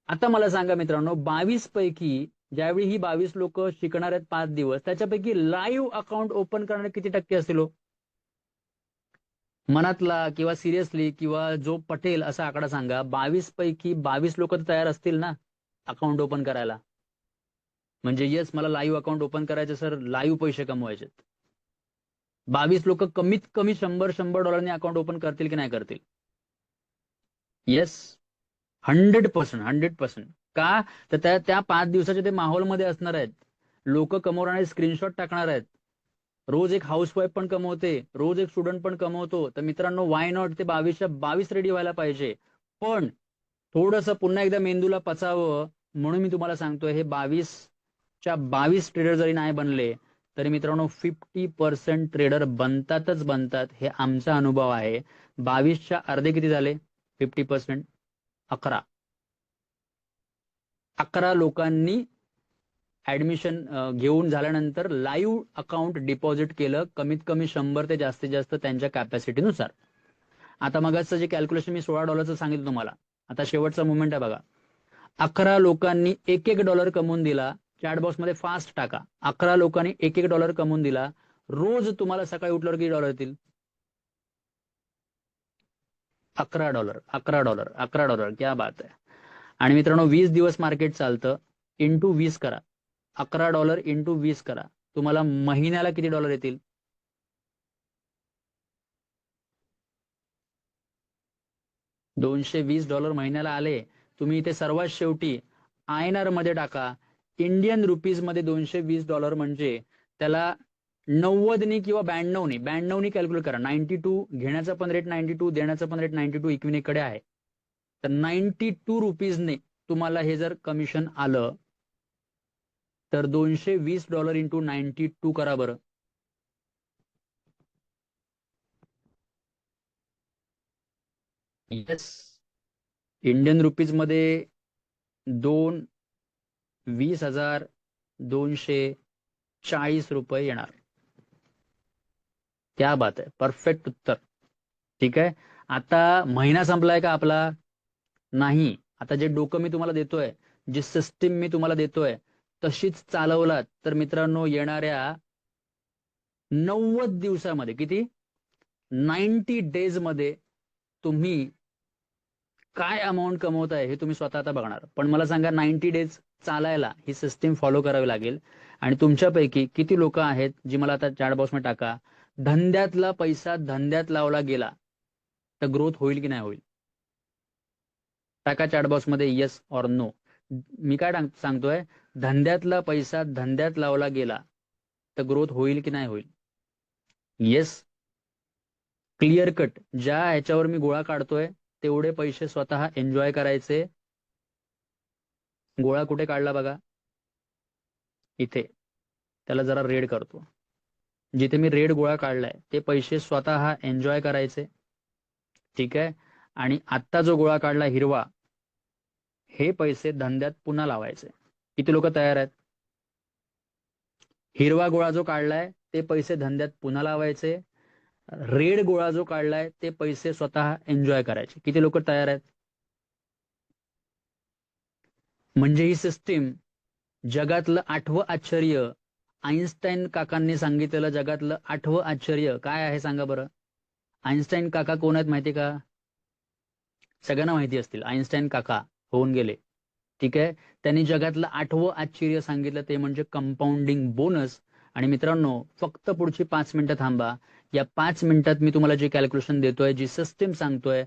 A: आता मला सांगा मित्रांनो, 22 पैकी ज्यावेळी ही 22 लोक शिकणार आहेत 5 दिवस, त्याच्यापैकी लाईव्ह अकाउंट ओपन करणारे किती टक्के असतील हो? मनातला किंवा सिरियसली किंवा जो पटेल असा आकडा सांगा. 22 पैकी 22 लोक तर तयार असतील ना अकाउंट ओपन करायला. म्हणजे येस, मला लाईव्ह अकाउंट ओपन करायचं सर, लाईव्ह पैसे कमवायचे. 22 लोक कमीत कमी 100-100 डॉलरने अकाउंट ओपन करतील की नाही करतील? येस, 100%. 100%. का तर त्या 5 दिवसाच्या ते माहोलमध्ये असणार आहेत. लोक कमवणारे स्क्रीनशॉट टाकणार आहेत. रोज एक हाऊसवाईफ पण कमवते, रोज एक स्टुडंट पण कमवतो. तर मित्रांनो, वाय नॉट ते 22च्या 22 रेडी व्हायला पाहिजे. पण थोडंसं पुन्हा एकदा मेंदूला पचावं म्हणून मी तुम्हाला सांगतोय, हे 22च्या 22 ट्रेडर जरी नाही बनले तरी मित्रांनो 50% ट्रेडर बनतातच बनतात. हे आमचा अनुभव आहे. 22च्या अर्धे किती झाले? 50%. 11. 11 लोकांनी ऍडमिशन घेऊन झाल्यानंतर लाईव्ह अकाउंट डिपॉझिट केलं, कमीत कमी 100 ते जास्तीत जास्त त्यांच्या कॅपॅसिटीनुसार. आता मगाचं जे कॅल्क्युलेशन मी $16 सांगितलं तुम्हाला, आता शेवटचा मुवमेंट आहे बघा. 11 लोकांनी $1 कमवून दिला. चॅटबॉक्स मध्ये फास्ट टाका, 11 लोकांनी $1 कमवून दिला. रोज तुम्हाला सकाळी उठल्यावर किती डॉलर येतील? $11. $11. $11. क्या बात आहे. आणि मित्रांनो, 20 दिवस मार्केट चालतं. इंटू 20 करा. $11 इंटू 20 करा. तुम्हाला महिन्याला किती डॉलर येतील? $220 महिन्याला आले. तुम्ही इथे सर्वात शेवटी INR मध्ये टाका. इंडियन रुपीज मध्ये $220 म्हणजे त्याला 90नी किंवा 92नी कॅल्क्युलेट करा. 92 घेण्याचा पण रेट 92, देण्याचा पण रेट 92 इक्विनीकडे आहे. तर 92 रुपीजने तुम्हाला हे जर कमिशन आलं तर $220 इंटू 92 करा बरं. येस, इंडियन रुपीज मध्ये 20,240 रुपये येणार. क्या बात आहे, परफेक्ट उत्तर. ठीक आहे. आता महिना संपलाय का आपला? नाही. आता जे डोकं मी तुम्हाला देतोय, जी सिस्टीम मी तुम्हाला देतोय, तशीच चालवलात तर मित्रांनो येणाऱ्या 90 दिवसामध्ये, किती? 90 डेज मध्ये तुम्ही काय अमाऊंट कमवताय हे तुम्ही स्वतः आता बघणार. पण मला सांगा, 90 डेज चालायला ही सिस्टीम फॉलो करावी लागेल. आणि तुमच्यापैकी किती लोक आहेत जी मला आता चॅट बॉक्समध्ये टाका, धंद्यातला पैसा धंद्यात लावला गेला तर ग्रोथ होईल की नाही होईल? टाका चॅट बॉक्समध्ये येस ऑर नो. मी काय सांगतोय, धंद्यातला पैसा धंद्यात लावला गेला तर ग्रोथ होईल की नाही होईल? Yes, clear cut. ज्या ह्याच्यावर मी गोळा काढतोय तेवढे पैसे स्वतः एन्जॉय करायचे. गोळा कुठे काढला बघा, इथे. त्याला जरा रेड करतो. जिथे मी रेड गोळा काढलाय ते पैसे स्वतः एन्जॉय करायचे. ठीक आहे. आणि आत्ता जो गोळा काढला हिरवा, हे पैसे धंद्यात पुन्हा लावायचे. किती लोक तयार आहेत? हिरवा गोळा जो काढलाय ते पैसे धंद्यात पुन्हा लावायचे. रेड गोळा जो काढलाय ते पैसे स्वतः एन्जॉय करायचे. किती लोक तयार आहेत? म्हणजे ही सिस्टीम, जगातलं 8वं आश्चर्य, आईन्स्टाईन काकांनी सांगितलेलं जगातलं 8वं आश्चर्य काय आहे सांगा बरं? आईन्स्टाईन काका कोण आहेत माहिती का? सगळ्यांना माहिती असतील. आईन्स्टाईन काका होऊन गेले. ठीक आहे. त्यांनी जगातलं 8वं आश्चर्य सांगितलं, ते म्हणजे कंपाऊंडिंग बोनस. आणि मित्रांनो, फक्त पुढची 5 मिनिटं थांबा. या 5 मिनिटात मी तुम्हाला जे कॅल्क्युलेशन देतोय, जी सिस्टीम सांगतोय,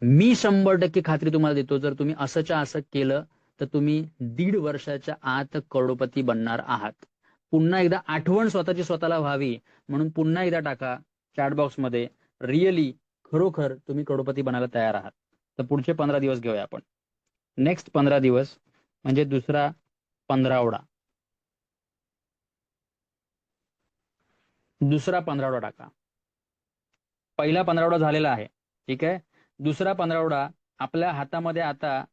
A: मी 100% खात्री तुम्हाला देतो, जर तुम्ही असंच्या असं केलं तर तुम्ही 1.5 वर्षाच्या आत करोडपती बनणार आहात. पुन्हा एकदा आठवण स्वतःची स्वतःला व्हावी म्हणून पुन्हा एकदा टाका चॅट बॉक्समध्ये, रिअली खरोखर तुम्ही करोडपती बनायला तयार आहात. तर पुढचे 15 दिवस घेऊया आपण. नेक्स्ट 15 दिवस म्हणजे दुसरा 15वडा. दुसरा 15वडा टाका. पहिला 15वडा झालेला आहे. ठीक आहे. दुसरा 15वडा आपल्या हातामध्ये. आता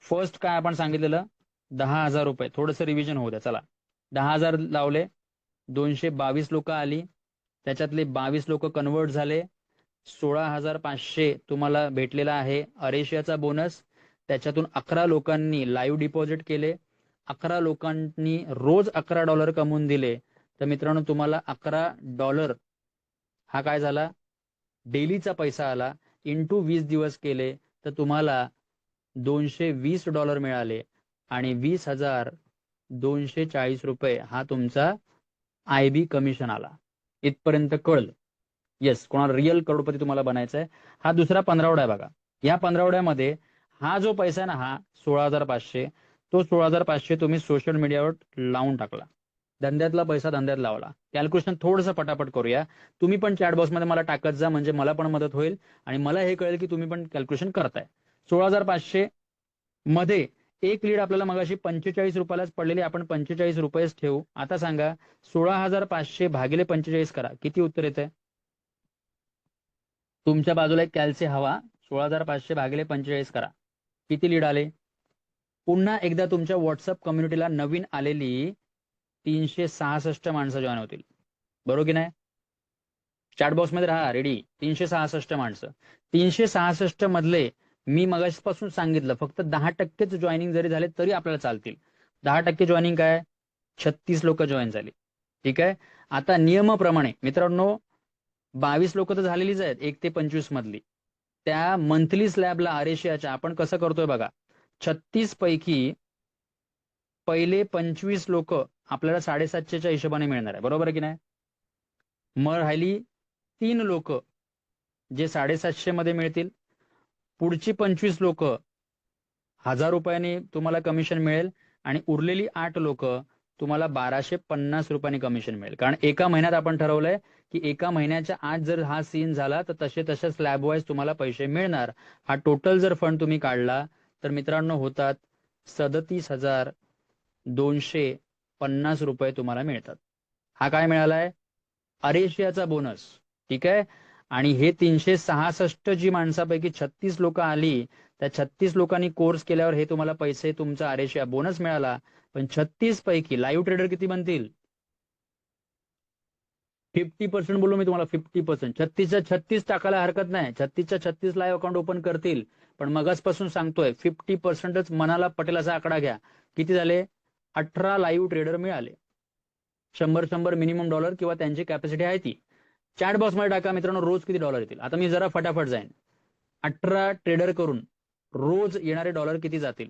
A: फर्स्ट काय आपण सांगितलेलं? 10,000 रुपये. थोडंसं रिव्हिजन होऊ द्या. चला, 10,000 लावले, 222 लोक आली, त्याच्यातले 22 लोक कन्वर्ट झाले, 16,500 तुम्हाला भेटलेला आहे अरेशियाचा बोनस. त्याच्यातून 11 लोकांनी लाईव्ह डिपॉझिट केले, 11 लोकांनी रोज $11 कमवून दिले. तर मित्रांनो तुम्हाला $11 हा काय झाला, डेलीचा पैसा आला. इंटू 20 दिवस केले तर तुम्हाला $220 मिळाले आणि 20,240 हा तुमचा IB कमिशन आला. इथपर्यंत कळलं? येस, कोणाला रिअल करोडपती तुम्हाला बनायचं आहे. हा दुसरा 15वडा आहे बघा. या 15वड्यामध्ये हा जो पैसा आहे ना, हा 16,500, तो 16,500 तुम्ही सोशल मीडियावर लावून टाकला. धंद्यातला पैसा धंद्यात लावला. कॅल्क्युलेशन थोडंसं पटापट करूया. तुम्ही पण चॅट बॉक्समध्ये मला टाकत जा, म्हणजे मला पण मदत होईल आणि मला हे कळेल की तुम्ही पण कॅल्क्युलेशन करताय. 16,500 मध्ये एक लीड आपल्याला मगाशी 45 रुपयालाच पडलेली, आपण 45 रुपयेच ठेवू. आता सांगा 16,500 भागिले 45 करा, किती उत्तर येत आहे? तुमच्या बाजूला एक कॅल्सी हवा. 16,500 भागिले 45 करा, किती लीड आले? पुन्हा एकदा तुमच्या व्हॉट्सअप कम्युनिटीला नवीन आलेली 366 माणसं जॉईन होतील, बरोबर की नाही? चॅट बॉक्समध्ये राहा रेडी. 366 माणसं. 366 मधले मी मगाचपासून सांगितलं फक्त 10%च जॉईनिंग जरी झाले तरी आपल्याला चालतील. 10% जॉईनिंग काय? 36 लोक जॉईन झाली. ठीक आहे. आता नियमाप्रमाणे मित्रांनो 22 लोक तर झालेलीच आहेत 1 ते 25 मधली. त्या मंथली स्लॅबला आरेशियाच्या आपण कसं करतोय बघा. 36 पैकी पहिले 25 लोक आपल्याला 750च्या हिशोबाने मिळणार आहे, बरोबर आहे की नाही? मग राहिली 3 लोक जे 750 मध्ये मिळतील. पुढची 25 लोक 1,000 रुपयांनी तुम्हाला कमिशन मिळेल आणि उरलेली 8 लोक तुम्हाला 1,250 रुपयांनी कमिशन मिळेल. कारण एका महिन्यात आपण ठरवलंय की एका महिन्याच्या आत जर हा सीन झाला तर तसे तसे स्लॅब वाईज तुम्हाला पैसे मिळणार. हा टोटल जर फंड तुम्ही काढला तर मित्रांनो होतात 37,250 रुपये तुम्हाला मिळतात. हा काय मिळालाय? अरेशियाचा बोनस. ठीक आहे. आणि हे 366 जी माणसापैकी 36 लोक आली, त्या 36 लोकांनी कोर्स केल्यावर हे तुम्हाला पैसे तुमचा अरेशिया बोनस मिळाला. पण 36 पैकी लाईव्ह ट्रेडर किती बनतील? 50% बोललो मी तुम्हाला, 50%. 36च्या 36 टाकायला हरकत नाही. 36च्या 36 लाईव्ह अकाउंट ओपन करतील. पण मगाचपासून सांगतोय 50%च मनाला पटेल असा आकडा घ्या. किती झाले? 18 लाईव्ह ट्रेडर मिळाले. 100 मिनिमम डॉलर किंवा त्यांची कॅपॅसिटी आहे ती. चॅट बॉक्स मध्ये टाका मित्रांनो रोज किती डॉलर येतील. आता मी जरा फटाफट जाईन. 18 ट्रेडर करून रोज येणारे डॉलर किती जातील?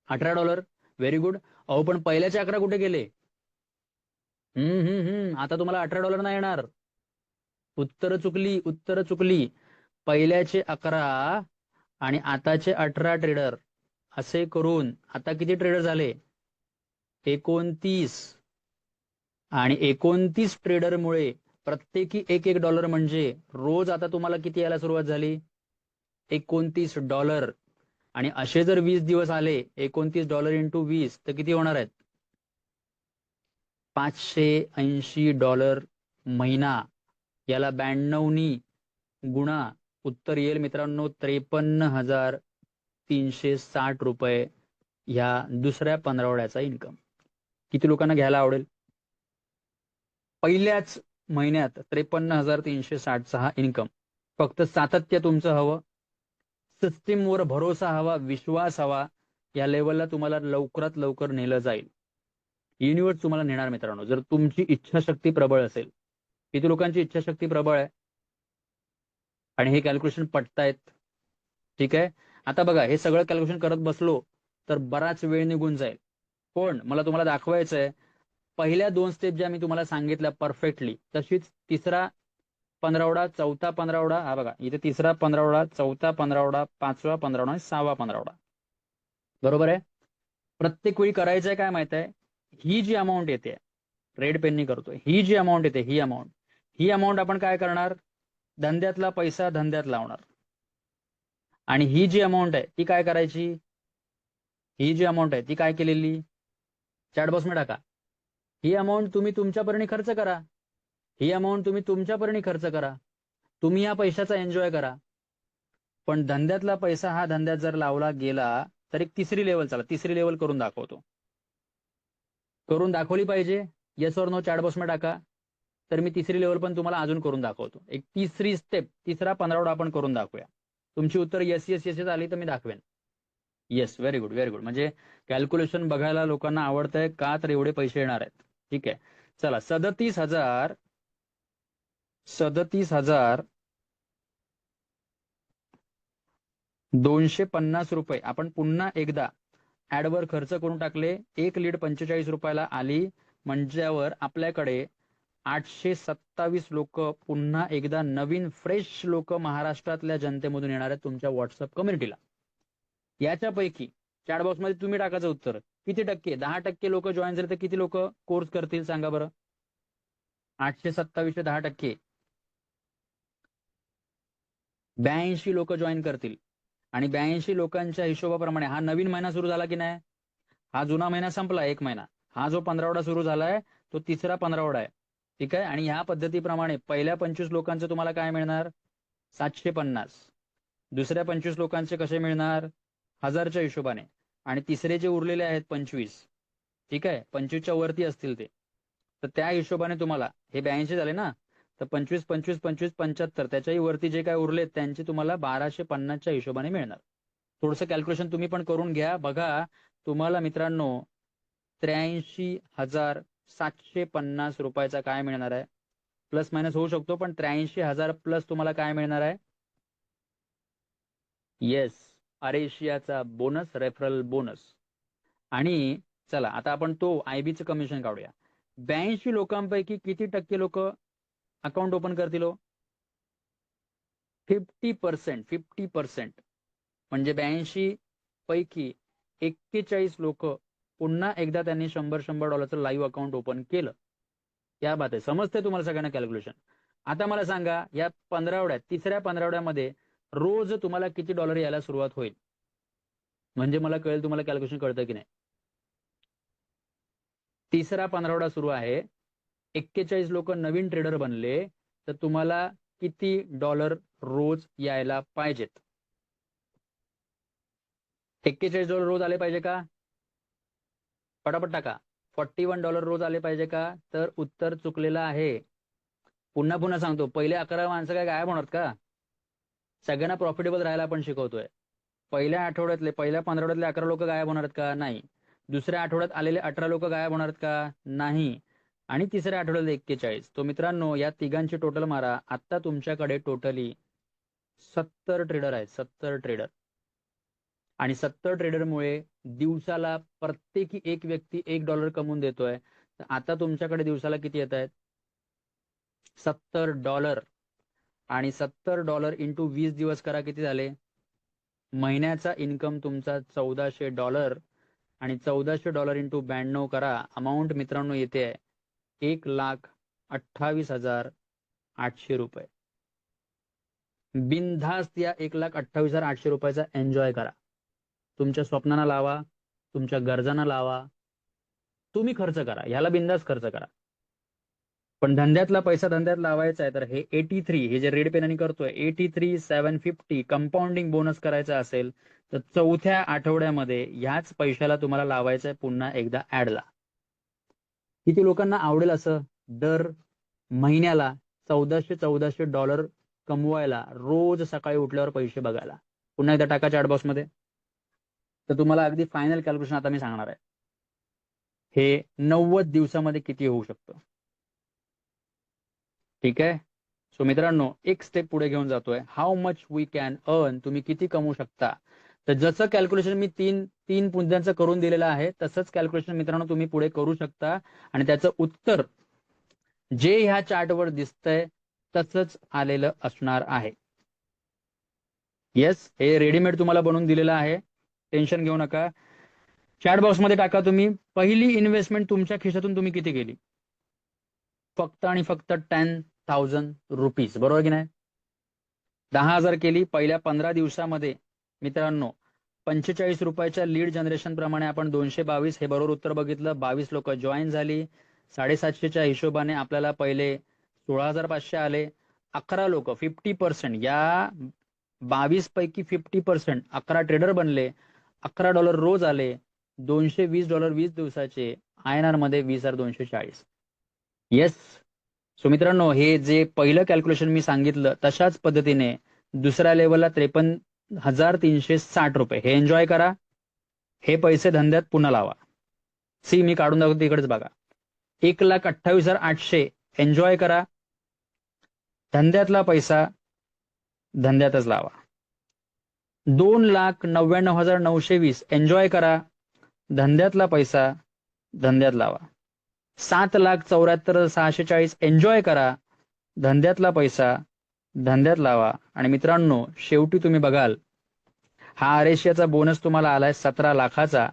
A: $18. Very good. अहो पण पहिल्याचे 11 कुठे गेले? आता तुम्हाला $18 नाही येणार. उत्तर चुकली, उत्तर चुकली. पहिल्याचे 11 आणि आताचे 18 ट्रेडर असे करून आता किती ट्रेडर झाले? 29. आणि 29 ट्रेडरमुळे प्रत्येकी $1 म्हणजे रोज आता तुम्हाला किती यायला सुरुवात झाली? $29. आणि असे जर 20 दिवस आले, $29 इंटू 20 तर किती होणार आहेत? $580 महिना. याला 92नी गुणा. उत्तर येईल मित्रांनो 53,360 रुपये ह्या दुसऱ्या 15वड्याचा इन्कम. किती लोकांना घ्यायला आवडेल? पहिल्याच महिन्यात 53,360चा हा इन्कम. फक्त सातत्य तुमचं हवं, सिस्टीमवर भरोसा हवा, विश्वास हवा. या लेवलला तुम्हाला लवकरात लवकर नेलं जाईल. युनिवर्स तुम्हाला नेणार मित्रांनो, जर तुमची इच्छाशक्ती प्रबळ असेल. किती लोकांची इच्छाशक्ती प्रबळ आहे आणि हे कॅल्क्युलेशन पटतायत? ठीक आहे. आता बघा हे सगळं कॅल्क्युलेशन करत बसलो तर बराच वेळ निघून जाईल. पण मला तुम्हाला दाखवायचं आहे पहिल्या 2 स्टेप ज्या मी तुम्हाला सांगितल्या परफेक्टली, तशीच तिसरा 15वडा, चौथा 15वडा, हा बघा इथे तिसरा 15वडा, चौथा 15वडा, 5वा 15वडा आणि 6वा 15वडा. बरोबर आहे. प्रत्येक वेळी करायचंय काय माहित आहे? ही जी अमाऊंट येते, रेड पेननी करतोय, ही जी अमाऊंट येते ही अमाऊंट आपण काय करणार? धंद्यातला पैसा धंद्यात लावणार. आणि ही जी अमाऊंट आहे ती काय करायची? ही जी अमाऊंट आहे ती काय केलेली? चॅट बॉक्स मध्ये टाका. ही अमाऊंट तुम्ही तुमच्या परीने खर्च करा. ही अमाऊंट तुम्ही तुमच्या परीने खर्च करा. तुम्ही या पैशाचा एन्जॉय करा. पण धंद्यातला पैसा हा धंद्यात जर लावला गेला तर एक तिसरी लेवल, चला तिसरी लेवल करून दाखवतो. करून दाखवली पाहिजे? येस और नो चॅट बॉक्स मध्ये टाका. तर मी तिसरी लेवल पण तुम्हाला अजून करून दाखवतो. एक तिसरी स्टेप, तिसरा पंधरवडा आपण करून दाखवूया. तुमची उत्तर येस येस येस आली तर मी दाखवेन. Yes, very good very good. म्हणजे कॅल्क्युलेशन बघायला लोकांना आवडतंय का, तर एवढे पैसे येणार आहेत. ठीक आहे, चला. 37,250 रुपये आपण पुन्हा एकदा ऍडवर खर्च करून टाकले. एक लीड 45 रुपयाला आली, म्हणल्यावर आपल्याकडे 827 लोक पुन्हा एकदा नवीन फ्रेश लोक महाराष्ट्रातल्या जनतेमधून येणार आहेत तुमच्या व्हॉट्सअप कम्युनिटीला. याच्यापैकी चॅटबॉक्स मध्ये तुम्ही टाकायचं उत्तर. किती टक्के? 10% लोक जॉईन झाले तर किती लोक कोर्स करतील सांगा बरं? 827 10%, 82 लोक जॉईन करतील. आणि 82 लोकांच्या हिशोबाप्रमाणे हा नवीन महिना सुरू झाला की नाही? हा जुना महिना संपला, एक महिना. हा जो पंधरवडा सुरू झालाय तो तिसरा पंधरवडा आहे. ठीक आहे, आणि ह्या पद्धतीप्रमाणे पहिल्या 25 लोकांचं तुम्हाला काय मिळणार? 750. दुसऱ्या 25 लोकांचे कसे मिळणार? 1000च्या हिशोबाने. आणि तिसरे जे उरलेले आहेत 25, ठीक आहे, 25च्या वरती असतील ते, तर त्या हिशोबाने तुम्हाला हे 82 झाले ना, तर 25 25 25 75, त्याच्याही वरती जे काय उरलेत त्यांचे तुम्हाला 1250च्या हिशोबाने मिळणार. थोडंसं कॅल्क्युलेशन तुम्ही पण करून घ्या. बघा तुम्हाला मित्रांनो 83,750 रुपयाचा काय मिळणार आहे? प्लस मायनस होऊ शकतो, पण 83,000 प्लस तुम्हाला काय मिळणार आहे? येस, अरेशियाचा बोनस, रेफरल बोनस. आणि चला आता आपण तो आयबीचं कमिशन काढूया. 82 लोकांपैकी किती टक्के लोक अकाउंट ओपन करतील? 50%. 50%. म्हणजे 82 पैकी 41 लोक पुन्हा एकदा त्यांनी $100 लाईव्ह अकाउंट ओपन केलं. क्या बात आहे, समजते तुम्हाला सगळ्यांना कॅल्क्युलेशन? आता मला सांगा, या पंधरवड्यात, तिसऱ्या पंधरवड्यामध्ये रोज तुम्हाला किती डॉलर यायला सुरुवात होईल? म्हणजे मला कळेल तुम्हाला कॅल्क्युलेशन कळतं की नाही. तिसरा पंधरवडा सुरू आहे, 41 लोक नवीन ट्रेडर बनले, तर तुम्हाला किती डॉलर रोज यायला पाहिजेत? $41 रोज आले पाहिजे का? पटापट टाका. $41 रोज आले पाहिजे का? तर उत्तर चुकलेलं आहे. पुन्हा पुन्हा सांगतो, पहिले 11 माणसं काय गायब होणार का? सगळ्यांना प्रॉफिटेबल राहायला आपण शिकवतोय. पहिल्या आठवड्यातले, पहिल्या पंधरवड्यातले 11 लोक गायब होणार आहेत का? नाही. दुसऱ्या आठवड्यात आलेले 18 लोक गायब होणार आहेत का? नाही. आणि तिसऱ्या आठवड्यात 41. तो मित्रांनो या तिघांची टोटल मारा. आता तुमच्याकडे टोटली 70 ट्रेडर आहेत, 70 ट्रेडर. आणि 70 ट्रेडरमुळे दिवसाला प्रत्येकी एक व्यक्ती $1 कमवून देतोय. तर आता तुमच्याकडे दिवसाला किती येत आहेत? $70. आणि $70 इंटू 20 दिवस करा, किती झाले? महिन्याचा इन्कम तुमचा $1400. आणि $1400 इंटू 92 करा, अमाऊंट मित्रांनो येते 1,28,800 रुपये. बिनधास्त या 1,28,800 रुपयाचा एन्जॉय करा. तुमच्या स्वप्नांना लावा, तुमच्या गरजांना लावा, तुम्ही खर्च करा, ह्याला बिंदास खर्च करा. पण धंद्यातला पैसा धंद्यात लावायचा आहे, तर हे 83, हे जे रेड पेनाने करतोय, 83,750 कंपाऊंडिंग बोनस करायचा असेल तर चौथ्या आठवड्यामध्ये ह्याच पैशाला तुम्हाला लावायचं आहे पुन्हा एकदा ऍडला. किती लोकांना आवडेल असं दर महिन्याला $1,400 कमवायला, रोज सकाळी उठल्यावर पैसे बघायला? पुन्हा एकदा टाका चॅट बॉक्स मध्ये. तर तुम्हाला अगदी फायनल कॅल्क्युलेशन आता मी सांगणार आहे. हे 90 दिवसामध्ये किती होऊ शकतं? ठीक आहे. सो मित्रांनो, एक स्टेप पुढे घेऊन जातोय. How much we can earn, तुम्ही किती कमवू शकता. तर जसं कॅल्क्युलेशन मी तीन तीन मुद्द्यांचं करून दिलेलं आहे, तसंच कॅल्क्युलेशन मित्रांनो तुम्ही पुढे करू शकता. आणि त्याचं उत्तर जे ह्या चार्टवर दिसतंय तसंच आलेलं असणार आहे. येस, हे रेडीमेड तुम्हाला बनवून दिलेलं आहे, टेन्शन घेऊ नका. चॅट बॉक्स मध्ये टाका तुम्ही, पहिली इन्व्हेस्टमेंट तुमच्या खिशातून तुम्ही किती केली? फक्त आणि फक्त 10,000 रुपीज, बरोबर की नाही? 10,000 केली पहिल्या 15 दिवसामध्ये. मित्रांनो 45 रुपयाच्या लीड जनरेशन प्रमाणे आपण 222 हे बरोबर उत्तर बघितलं. 22 लोक जॉईन झाली. 750च्या हिशोबाने आपल्याला पहिले 16,500 आले. 11 लोक 50%, या 22 पैकी 50% 11 ट्रेडर बनले. $11 रोज आले. $220 20 दिवसाचे. INR मध्ये 20,240. येस. सो मित्रांनो, हे जे पहिलं कॅल्क्युलेशन मी सांगितलं तशाच पद्धतीने दुसऱ्या लेवलला 53,360 रुपये हे एन्जॉय करा. हे पैसे धंद्यात पुन्हा लावा. सी मी काढून दाखवतो तिकडेच बघा. 1,28,800 एन्जॉय करा. धंद्यातला पैसा धंद्यातच लावा. 2,99,920 एन्जॉय करा. धंद्यातला पैसा धंद्यात लावा. 7,74,640 एन्जॉय करा. धंद्यातला पैसा धंद्यात लावा. आणि मित्रांनो, शेवटी तुम्ही बघाल हा आरएशियाचा बोनस तुम्हाला आलाय 17 लाखाचा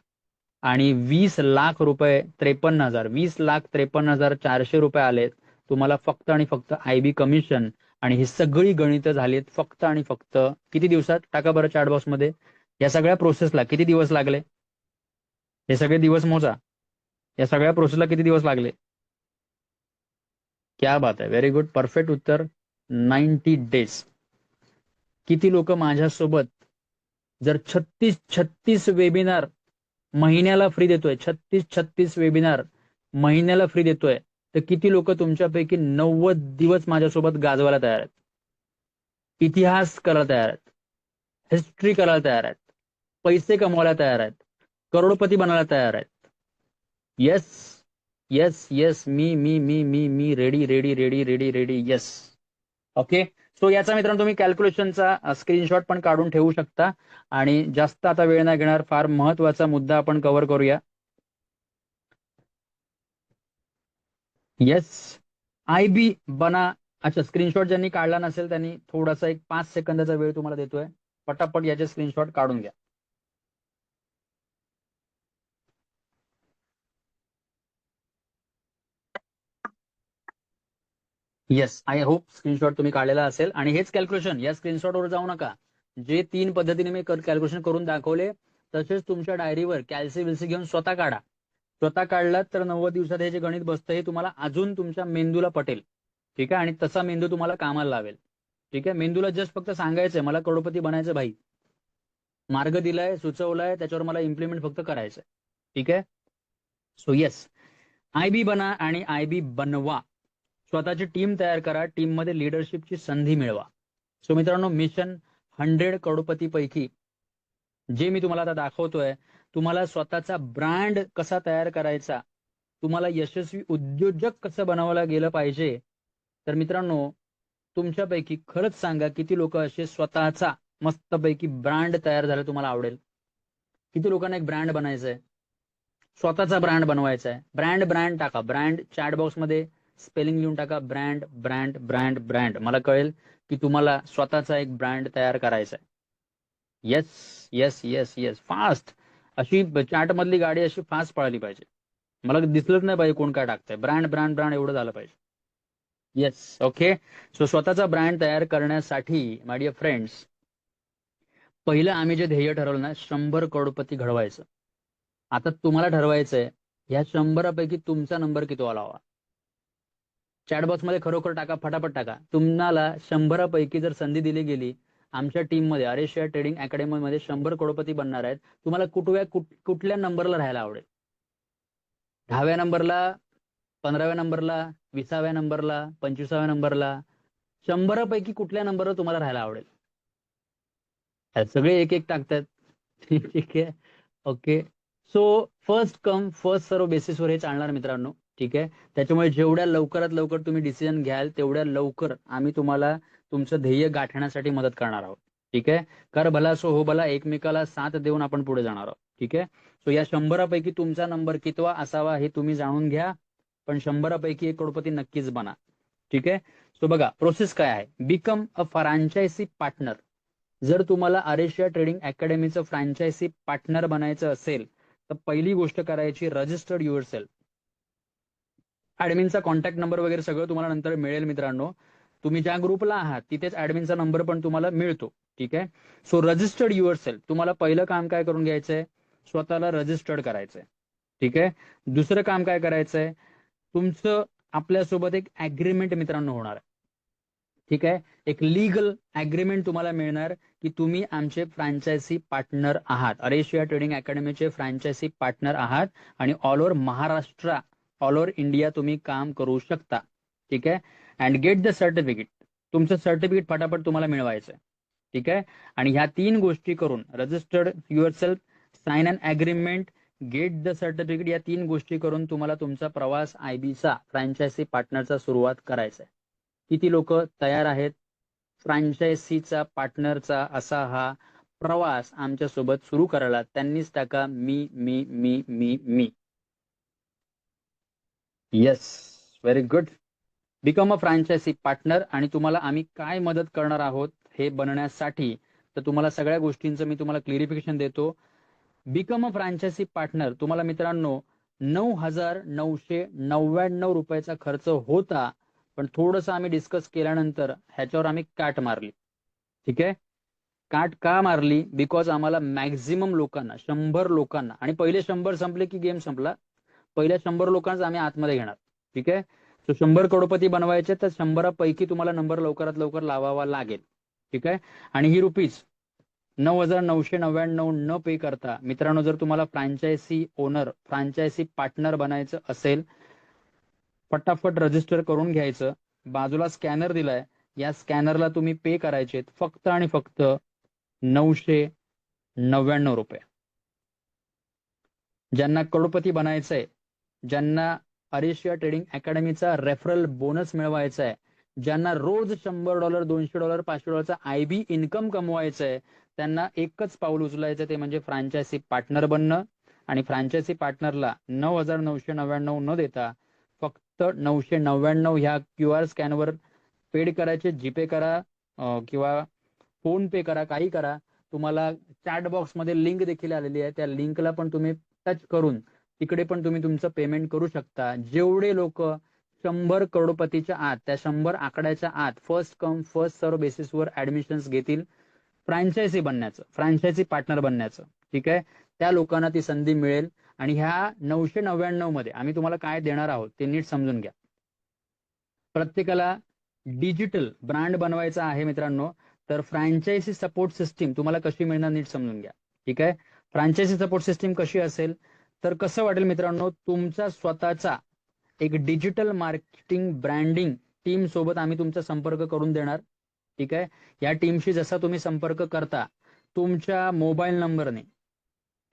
A: आणि 20 लाख रुपये 53,000 20,53,400 रुपये आलेत तुम्हाला फक्त आणि फक्त IB कमिशन. आणि ही सगळी गणितं झालीत फक्त आणि फक्त किती दिवसात? टाका बरं चॅट बॉक्स मध्ये. या सगळ्या प्रोसेसला किती दिवस लागले? हे सगळे दिवस मोजा. या सगळ्या प्रोसेसला किती दिवस लागले? क्या बात आहे, व्हेरी गुड, परफेक्ट उत्तर 90 डेज. किती लोक माझ्यासोबत जर 36 वेबिनार महिन्याला फ्री देतोय, 36 वेबिनार महिन्याला फ्री देतोय, तर किती लोक तुमच्यापैकी 90 दिवस माझ्यासोबत गाजवायला तयार आहेत, इतिहास करायला तयार आहेत, हिस्ट्री करायला तयार आहेत, पैसे कमवायला तयार आहेत, करोडपती बनायला तयार आहेत? येस येस येस, मी मी मी मी मी ready ready ready ready ready. Yes. Okay. So याचा मित्रांनो तुम्ही कॅल्क्युलेशनचा स्क्रीनशॉट पण काढून ठेवू शकता. आणि जास्त आता वेळ नाही घेणार, फार महत्वाचा मुद्दा आपण कव्हर करूया. येस. IB बना. अच्छा, स्क्रीनशॉट ज्यांनी काढला नसेल त्यांनी थोडासा एक 5 सेकंदाचा वेळ तुम्हाला देतोय, पटापट याचे स्क्रीनशॉट काढून घ्या. येस, आय होप स्क्रीनशॉट तुम्ही काढलेला असेल. आणि हेच कॅल्क्युलेशन या स्क्रीनशॉटवर जाऊ नका. जे 3 पद्धतीने मी कॅल्क्युलेशन करून दाखवले तसेच तुमच्या डायरीवर कॅल्सी विल्सी घेऊन स्वतः काढा. स्वतः काढलात तर 90 दिवसात हे जे गणित बसतं हे तुम्हाला अजून तुमच्या मेंदूला पटेल. ठीक आहे. आणि तसा मेंदू तुम्हाला कामाला लावेल. ठीक आहे. मेंदूला जस्ट फक्त सांगायचंय मला करोडपती बनायचं भाई, मार्ग दिलाय, सुचवलाय, त्याच्यावर मला इम्प्लिमेंट फक्त करायचंय. ठीक आहे. सो येस, IB बना आणि IB बनवा. स्वतःची टीम तयार करा, टीम मध्ये लिडरशिपची संधी मिळवा. सो मित्रांनो, मिशन 100 करोडपती पैकी जे मी तुम्हाला आता दाखवतोय, तुम्हाला स्वतःचा ब्रँड कसा तयार करायचा, तुम्हाला यशस्वी उद्योजक कसं बनवलं गेलं पाहिजे. तर मित्रांनो, तुमच्यापैकी खरंच सांगा किती लोक असे स्वतःचा मस्तपैकी ब्रँड तयार झाला तुम्हाला आवडेल? किती लोकांना एक ब्रँड बनायचंय, स्वतःचा ब्रँड बनवायचा आहे? ब्रँड ब्रँड टाका, ब्रँड चॅट बॉक्स मध्ये स्पेलिंग लिहून टाका, ब्रँड ब्रँड ब्रँड ब्रँड. मला कळेल की तुम्हाला स्वतःचा एक ब्रँड तयार करायचा आहे. Yes yes yes yes, fast. अशी चॅट मधली गाडी अशी फास्ट पळाली पाहिजे, मला दिसलंच नाही पाहिजे कोण काय टाकतंय. ब्रँड ब्रँड ब्रँड एवढं झालं पाहिजे. येस. ओके. सो स्वतःचा ब्रँड तयार करण्यासाठी माय डिअर फ्रेंड्स, पहिलं आम्ही जे ध्येय ठरवलं ना, 100 करोडपती घडवायचं. आता तुम्हाला ठरवायचंय ह्या 100 पैकी तुमचा नंबर किती हवा. चॅटबॉक्स मध्ये खरोखर टाका, फटाफट टाका. तुम्हाला 100 पैकी जर संधी दिली गेली, आमच्या टीम मध्ये आरेशिया ट्रेडिंग अकॅडमी मध्ये 100 करोडपती बनणार आहेत, तुम्हाला कुठल्या नंबरला राहायला आवडेल? 10व्या नंबरला, 15व्या नंबरला, 20व्या नंबरला, 25व्या नंबरला? 100 पैकी कुठल्या नंबरवर तुम्हाला राहायला आवडेल? सगळे एक एक टाकतात. ठीक आहे. Okay. So first come first serve बेसिसवर हे चालणार मित्रांनो. ठीक आहे. त्याच्यामुळे जेवढ्या लवकरात लवकर तुम्ही डिसिजन घ्याल तेवढ्या लवकर आम्ही तुम्हाला तुमचं ध्येय गाठण्यासाठी मदत करणार आहोत. ठीक आहे. कर भला सो हो भला, एकमेकाला साथ देऊन आपण पुढे जाणार आहोत. ठीक आहे. सो या 100 पैकी तुमचा नंबर कितवा असावा हे तुम्ही जाणून घ्या, पण 100 पैकी एक करोडपती नक्कीच बना. ठीक आहे. सो बघा प्रोसेस काय आहे. Become a franchise partner. जर तुम्हाला आरेशिया ट्रेडिंग अकॅडमीचं फ्रँचायझी पार्टनर बनायचं असेल तर पहिली गोष्ट करायची, रजिस्टर्ड युअर सेल्फ. ऍडमिनचा कॉन्टॅक्ट नंबर वगैरे सगळं तुम्हाला नंतर मिळेल मित्रांनो. तुम्ही ज्या ग्रुपला आहात तिथेच ऍडमिनचा नंबर पण तुम्हाला मिळतो. ठीक आहे. So registered your self. तुम्हाला पहिलं काम काय करून घ्यायचंय, स्वतःला रजिस्टर्ड करायचंय. ठीक आहे. दुसरं काम काय करायचंय, तुमचं आपल्यासोबत एक अग्रीमेंट मित्रांनो होणार आहे. ठीक आहे. एक लीगल ॲग्रीमेंट तुम्हाला मिळणार की तुम्ही आमचे फ्रँचायझी पार्टनर आहात, अरेशिया ट्रेडिंग अकॅडमीचे फ्रँचायझी पार्टनर आहात आणि all over Maharashtra, all over India तुम्ही काम करू शकता. ठीक आहे. And gate the certificate. तुमचं सर्टिफिकेट फटाफट तुम्हाला मिळवायचं आहे. ठीक आहे. आणि ह्या 3 गोष्टी करून registered yourself, sign an agreement, get the certificate, या 3 गोष्टी करून तुम्हाला तुमचा प्रवास आयबीचा फ्रँचायझी पार्टनरचा सुरुवात करायचा आहे. किती लोक तयार आहेत फ्रँचायझीचा पार्टनरचा असा हा प्रवास आमच्यासोबत सुरू करायला? त्यांनीच टाका मी मी मी मी मी. Yes, very good. Become a franchise partner. आणि तुम्हाला आम्ही काय मदत करणार आहोत हे बनण्यासाठी, तर तुम्हाला सगळ्या गोष्टींचं मी तुम्हाला क्लिअरिफिकेशन देतो. बिकम अ फ्रँचायझी पार्टनर तुम्हाला मित्रांनो 9,999 रुपयाचा खर्च होता, पण थोडंसं आम्ही डिस्कस केल्यानंतर ह्याच्यावर आम्ही काट मारली. ठीक आहे. काट का मारली? बिकॉज आम्हाला मॅक्झिमम लोकांना, 100 लोकांना, आणि पहिले 100 संपले की गेम संपला, पहिल्या 100 लोकांचा आम्ही आतमध्ये घेणार. ठीक आहे. सो 100 करोडपती बनवायचे, तर 100 पैकी तुम्हाला नंबर लवकरात लवकर लावावा लागेल. ठीक आहे. आणि ही रुपीज 9,999 न पे करता मित्रांनो, जर तुम्हाला फ्रँचायझी ओनर, फ्रँचायझी पार्टनर बनायचं असेल, फटाफट रजिस्टर करून घ्यायचं. बाजूला स्कॅनर दिलाय, या स्कॅनरला तुम्ही पे करायचे फक्त आणि फक्त 999 रुपये. ज्यांना करोडपती बनायचंय, ज्यांना अरेशिया ट्रेडिंग अकॅडमीचा रेफरल बोनस मिळवायचा आहे, ज्यांना रोज $100, $200, $500 आयबी इन्कम कमवायचं आहे, त्यांना एकच पाऊल उचलायचं, ते म्हणजे फ्रँचायझी पार्टनर बनणं. आणि फ्रँचायझी पार्टनरला 9,999 न देता फक्त 999 ह्या QR स्कॅनवर पेड करायचे. जीपे करा किंवा फोन पे करा, काही करा. तुम्हाला चॅट बॉक्समध्ये लिंक देखील आलेली आहे, त्या लिंकला पण तुम्ही टच करून तिकडे पण तुम्ही तुमचं पेमेंट करू शकता. जेवढे लोक 100 करोडपतीच्या आत, त्या 100 आकड्याच्या आत फर्स्ट कम फर्स्ट सर्व बेसिसवर ऍडमिशन्स घेतील फ्रँचायझी बनण्याचं, फ्रँचायझी पार्टनर बनण्याचं, ठीक आहे, त्या लोकांना ती संधी मिळेल. आणि ह्या 999 मध्ये आम्ही तुम्हाला काय देणार आहोत ते नीट समजून घ्या. प्रत्येकाला डिजिटल ब्रँड बनवायचा आहे मित्रांनो, तर फ्रँचायझी सपोर्ट सिस्टीम तुम्हाला कशी मिळणार नीट समजून घ्या. ठीक आहे. फ्रँचायझी सपोर्ट सिस्टीम कशी असेल, तर कसं वाटेल मित्रांनो, तुमचा स्वतःचा एक डिजिटल मार्केटिंग ब्रँडिंग टीम सोबत आम्ही तुमचा संपर्क करून देणार. ठीक आहे. या टीमशी जसा तुम्ही संपर्क करता, तुमच्या मोबाईल नंबरने,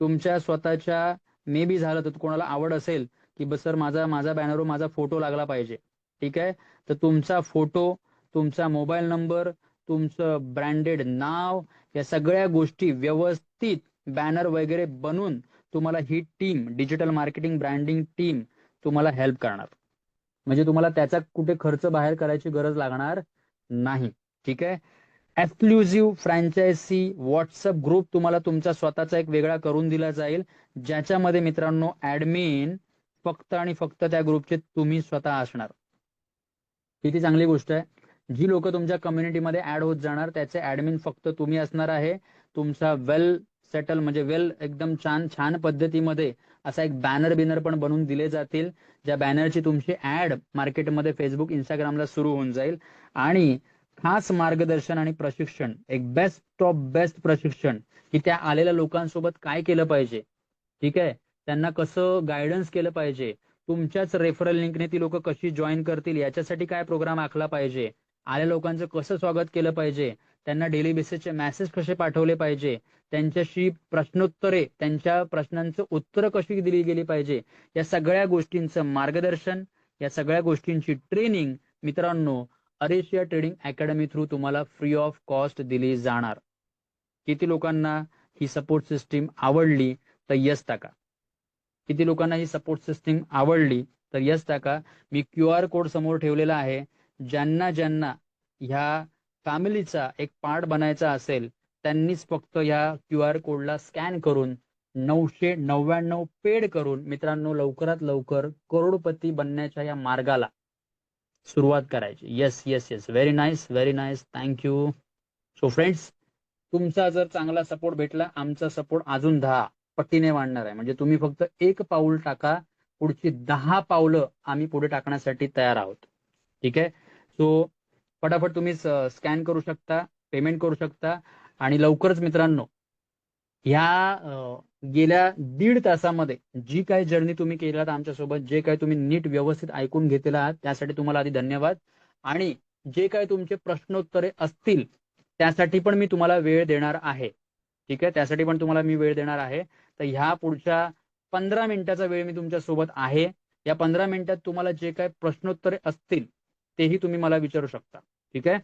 A: तुमच्या स्वतःच्या, मे बी झालं तर कोणाला आवड असेल की सर माझा माझा बॅनरवर माझा फोटो लागला पाहिजे, ठीक आहे, तर तुमचा फोटो, तुमचा मोबाईल नंबर, तुमचं ब्रँडेड नाव, या सगळ्या गोष्टी व्यवस्थित बॅनर वगैरे बनवून तुम्हाला ही team, digital marketing branding team तुम्हाला हेल्प करणार. म्हणजे तुम्हाला त्याचा कुठे खर्च बाहेर करायची गरज लागणार नाही. ठीक आहे. एक्सक्लुझिव्ह फ्रँचायझी व्हॉट्सअप ग्रुप तुम्हाला तुमचा स्वतःचा एक वेगळा करून दिला जाईल, ज्याच्यामध्ये मित्रांनो ऍडमिन फक्त आणि फक्त त्या ग्रुपचे तुम्ही स्वतः असणार. किती चांगली गोष्ट आहे. जी लोक तुमच्या कम्युनिटीमध्ये ऍड होत जाणार त्याचे ऍडमिन फक्त तुम्ही असणार आहे. तुमचा वेल सेटल, म्हणजे वेल एकदम छान छान पद्धतीमध्ये असा एक बॅनर बिनर पण बनवून दिले जातील, ज्या बॅनरची तुमची ऍड मार्केटमध्ये फेसबुक, इंस्टाग्रामला सुरू होऊन जाईल. आणि खास मार्गदर्शन आणि प्रशिक्षण, एक बेस्ट ऑफ बेस्ट प्रशिक्षण, की त्या आलेल्या लोकांसोबत काय केलं पाहिजे, ठीक आहे, त्यांना कसं गायडन्स केलं पाहिजे, तुमच्याच रेफरल लिंकने ती लोक कशी जॉईन करतील याच्यासाठी काय प्रोग्राम आखला पाहिजे, आल्या लोकांचं कसं स्वागत केलं पाहिजे, त्यांना डेली बेसिसचे मेसेज कसे पाठवले पाहिजे, त्यांच्याशी प्रश्नोत्तरे, त्यांच्या प्रश्नांचं उत्तरं कशी दिली गेली पाहिजे, या सगळ्या गोष्टींचं मार्गदर्शन, या सगळ्या गोष्टींची ट्रेनिंग मित्रांनो अरेशिया ट्रेडिंग अकॅडमी थ्रू तुम्हाला फ्री ऑफ कॉस्ट दिली जाणार. किती लोकांना ही सपोर्ट सिस्टीम आवडली तर यस टाका. किती लोकांना ही सपोर्ट सिस्टीम आवडली तर यस टाका. मी QR कोड समोर ठेवलेला आहे. ज्यांना ज्यांना ह्या फॅमिलीचा एक पार्ट बनायचा असेल त्यांनीच फक्त ह्या QR कोडला स्कॅन करून 999 पेड करून मित्रांनो लवकरात लवकर करोडपती बनण्याच्या या मार्गाला सुरुवात करायची. Yes yes yes, very nice, very nice, thank you. So friends, तुमचा जर चांगला सपोर्ट भेटला, आमचा सपोर्ट अजून 10 पटीने वाढणार आहे. म्हणजे तुम्ही फक्त एक पाऊल टाका, पुढची 10 पावलं आम्ही पुढे टाकण्यासाठी तयार आहोत. ठीक आहे. सो फटाफट तुम्ही स्कॅन करू शकता, पेमेंट करू शकता आणि लवकरच मित्रांनो ह्या गेल्या 1.5 तासामध्ये जी काही जर्नी तुम्ही केलात आमच्यासोबत, जे काही तुम्ही नीट व्यवस्थित ऐकून घेतलेलं आहात त्यासाठी तुम्हाला आधी धन्यवाद. आणि जे काही तुमचे प्रश्नोत्तरे असतील त्यासाठी पण मी तुम्हाला वेळ देणार आहे. ठीक आहे, त्यासाठी पण तुम्हाला मी वेळ देणार आहे. तर ह्या पुढच्या 15 मिनिटाचा वेळ मी तुमच्या सोबत आहे. या 15 मिनिटात तुम्हाला जे काही प्रश्नोत्तरे असतील तेही तुम्ही मला विचारू शकता. ठीक आहे.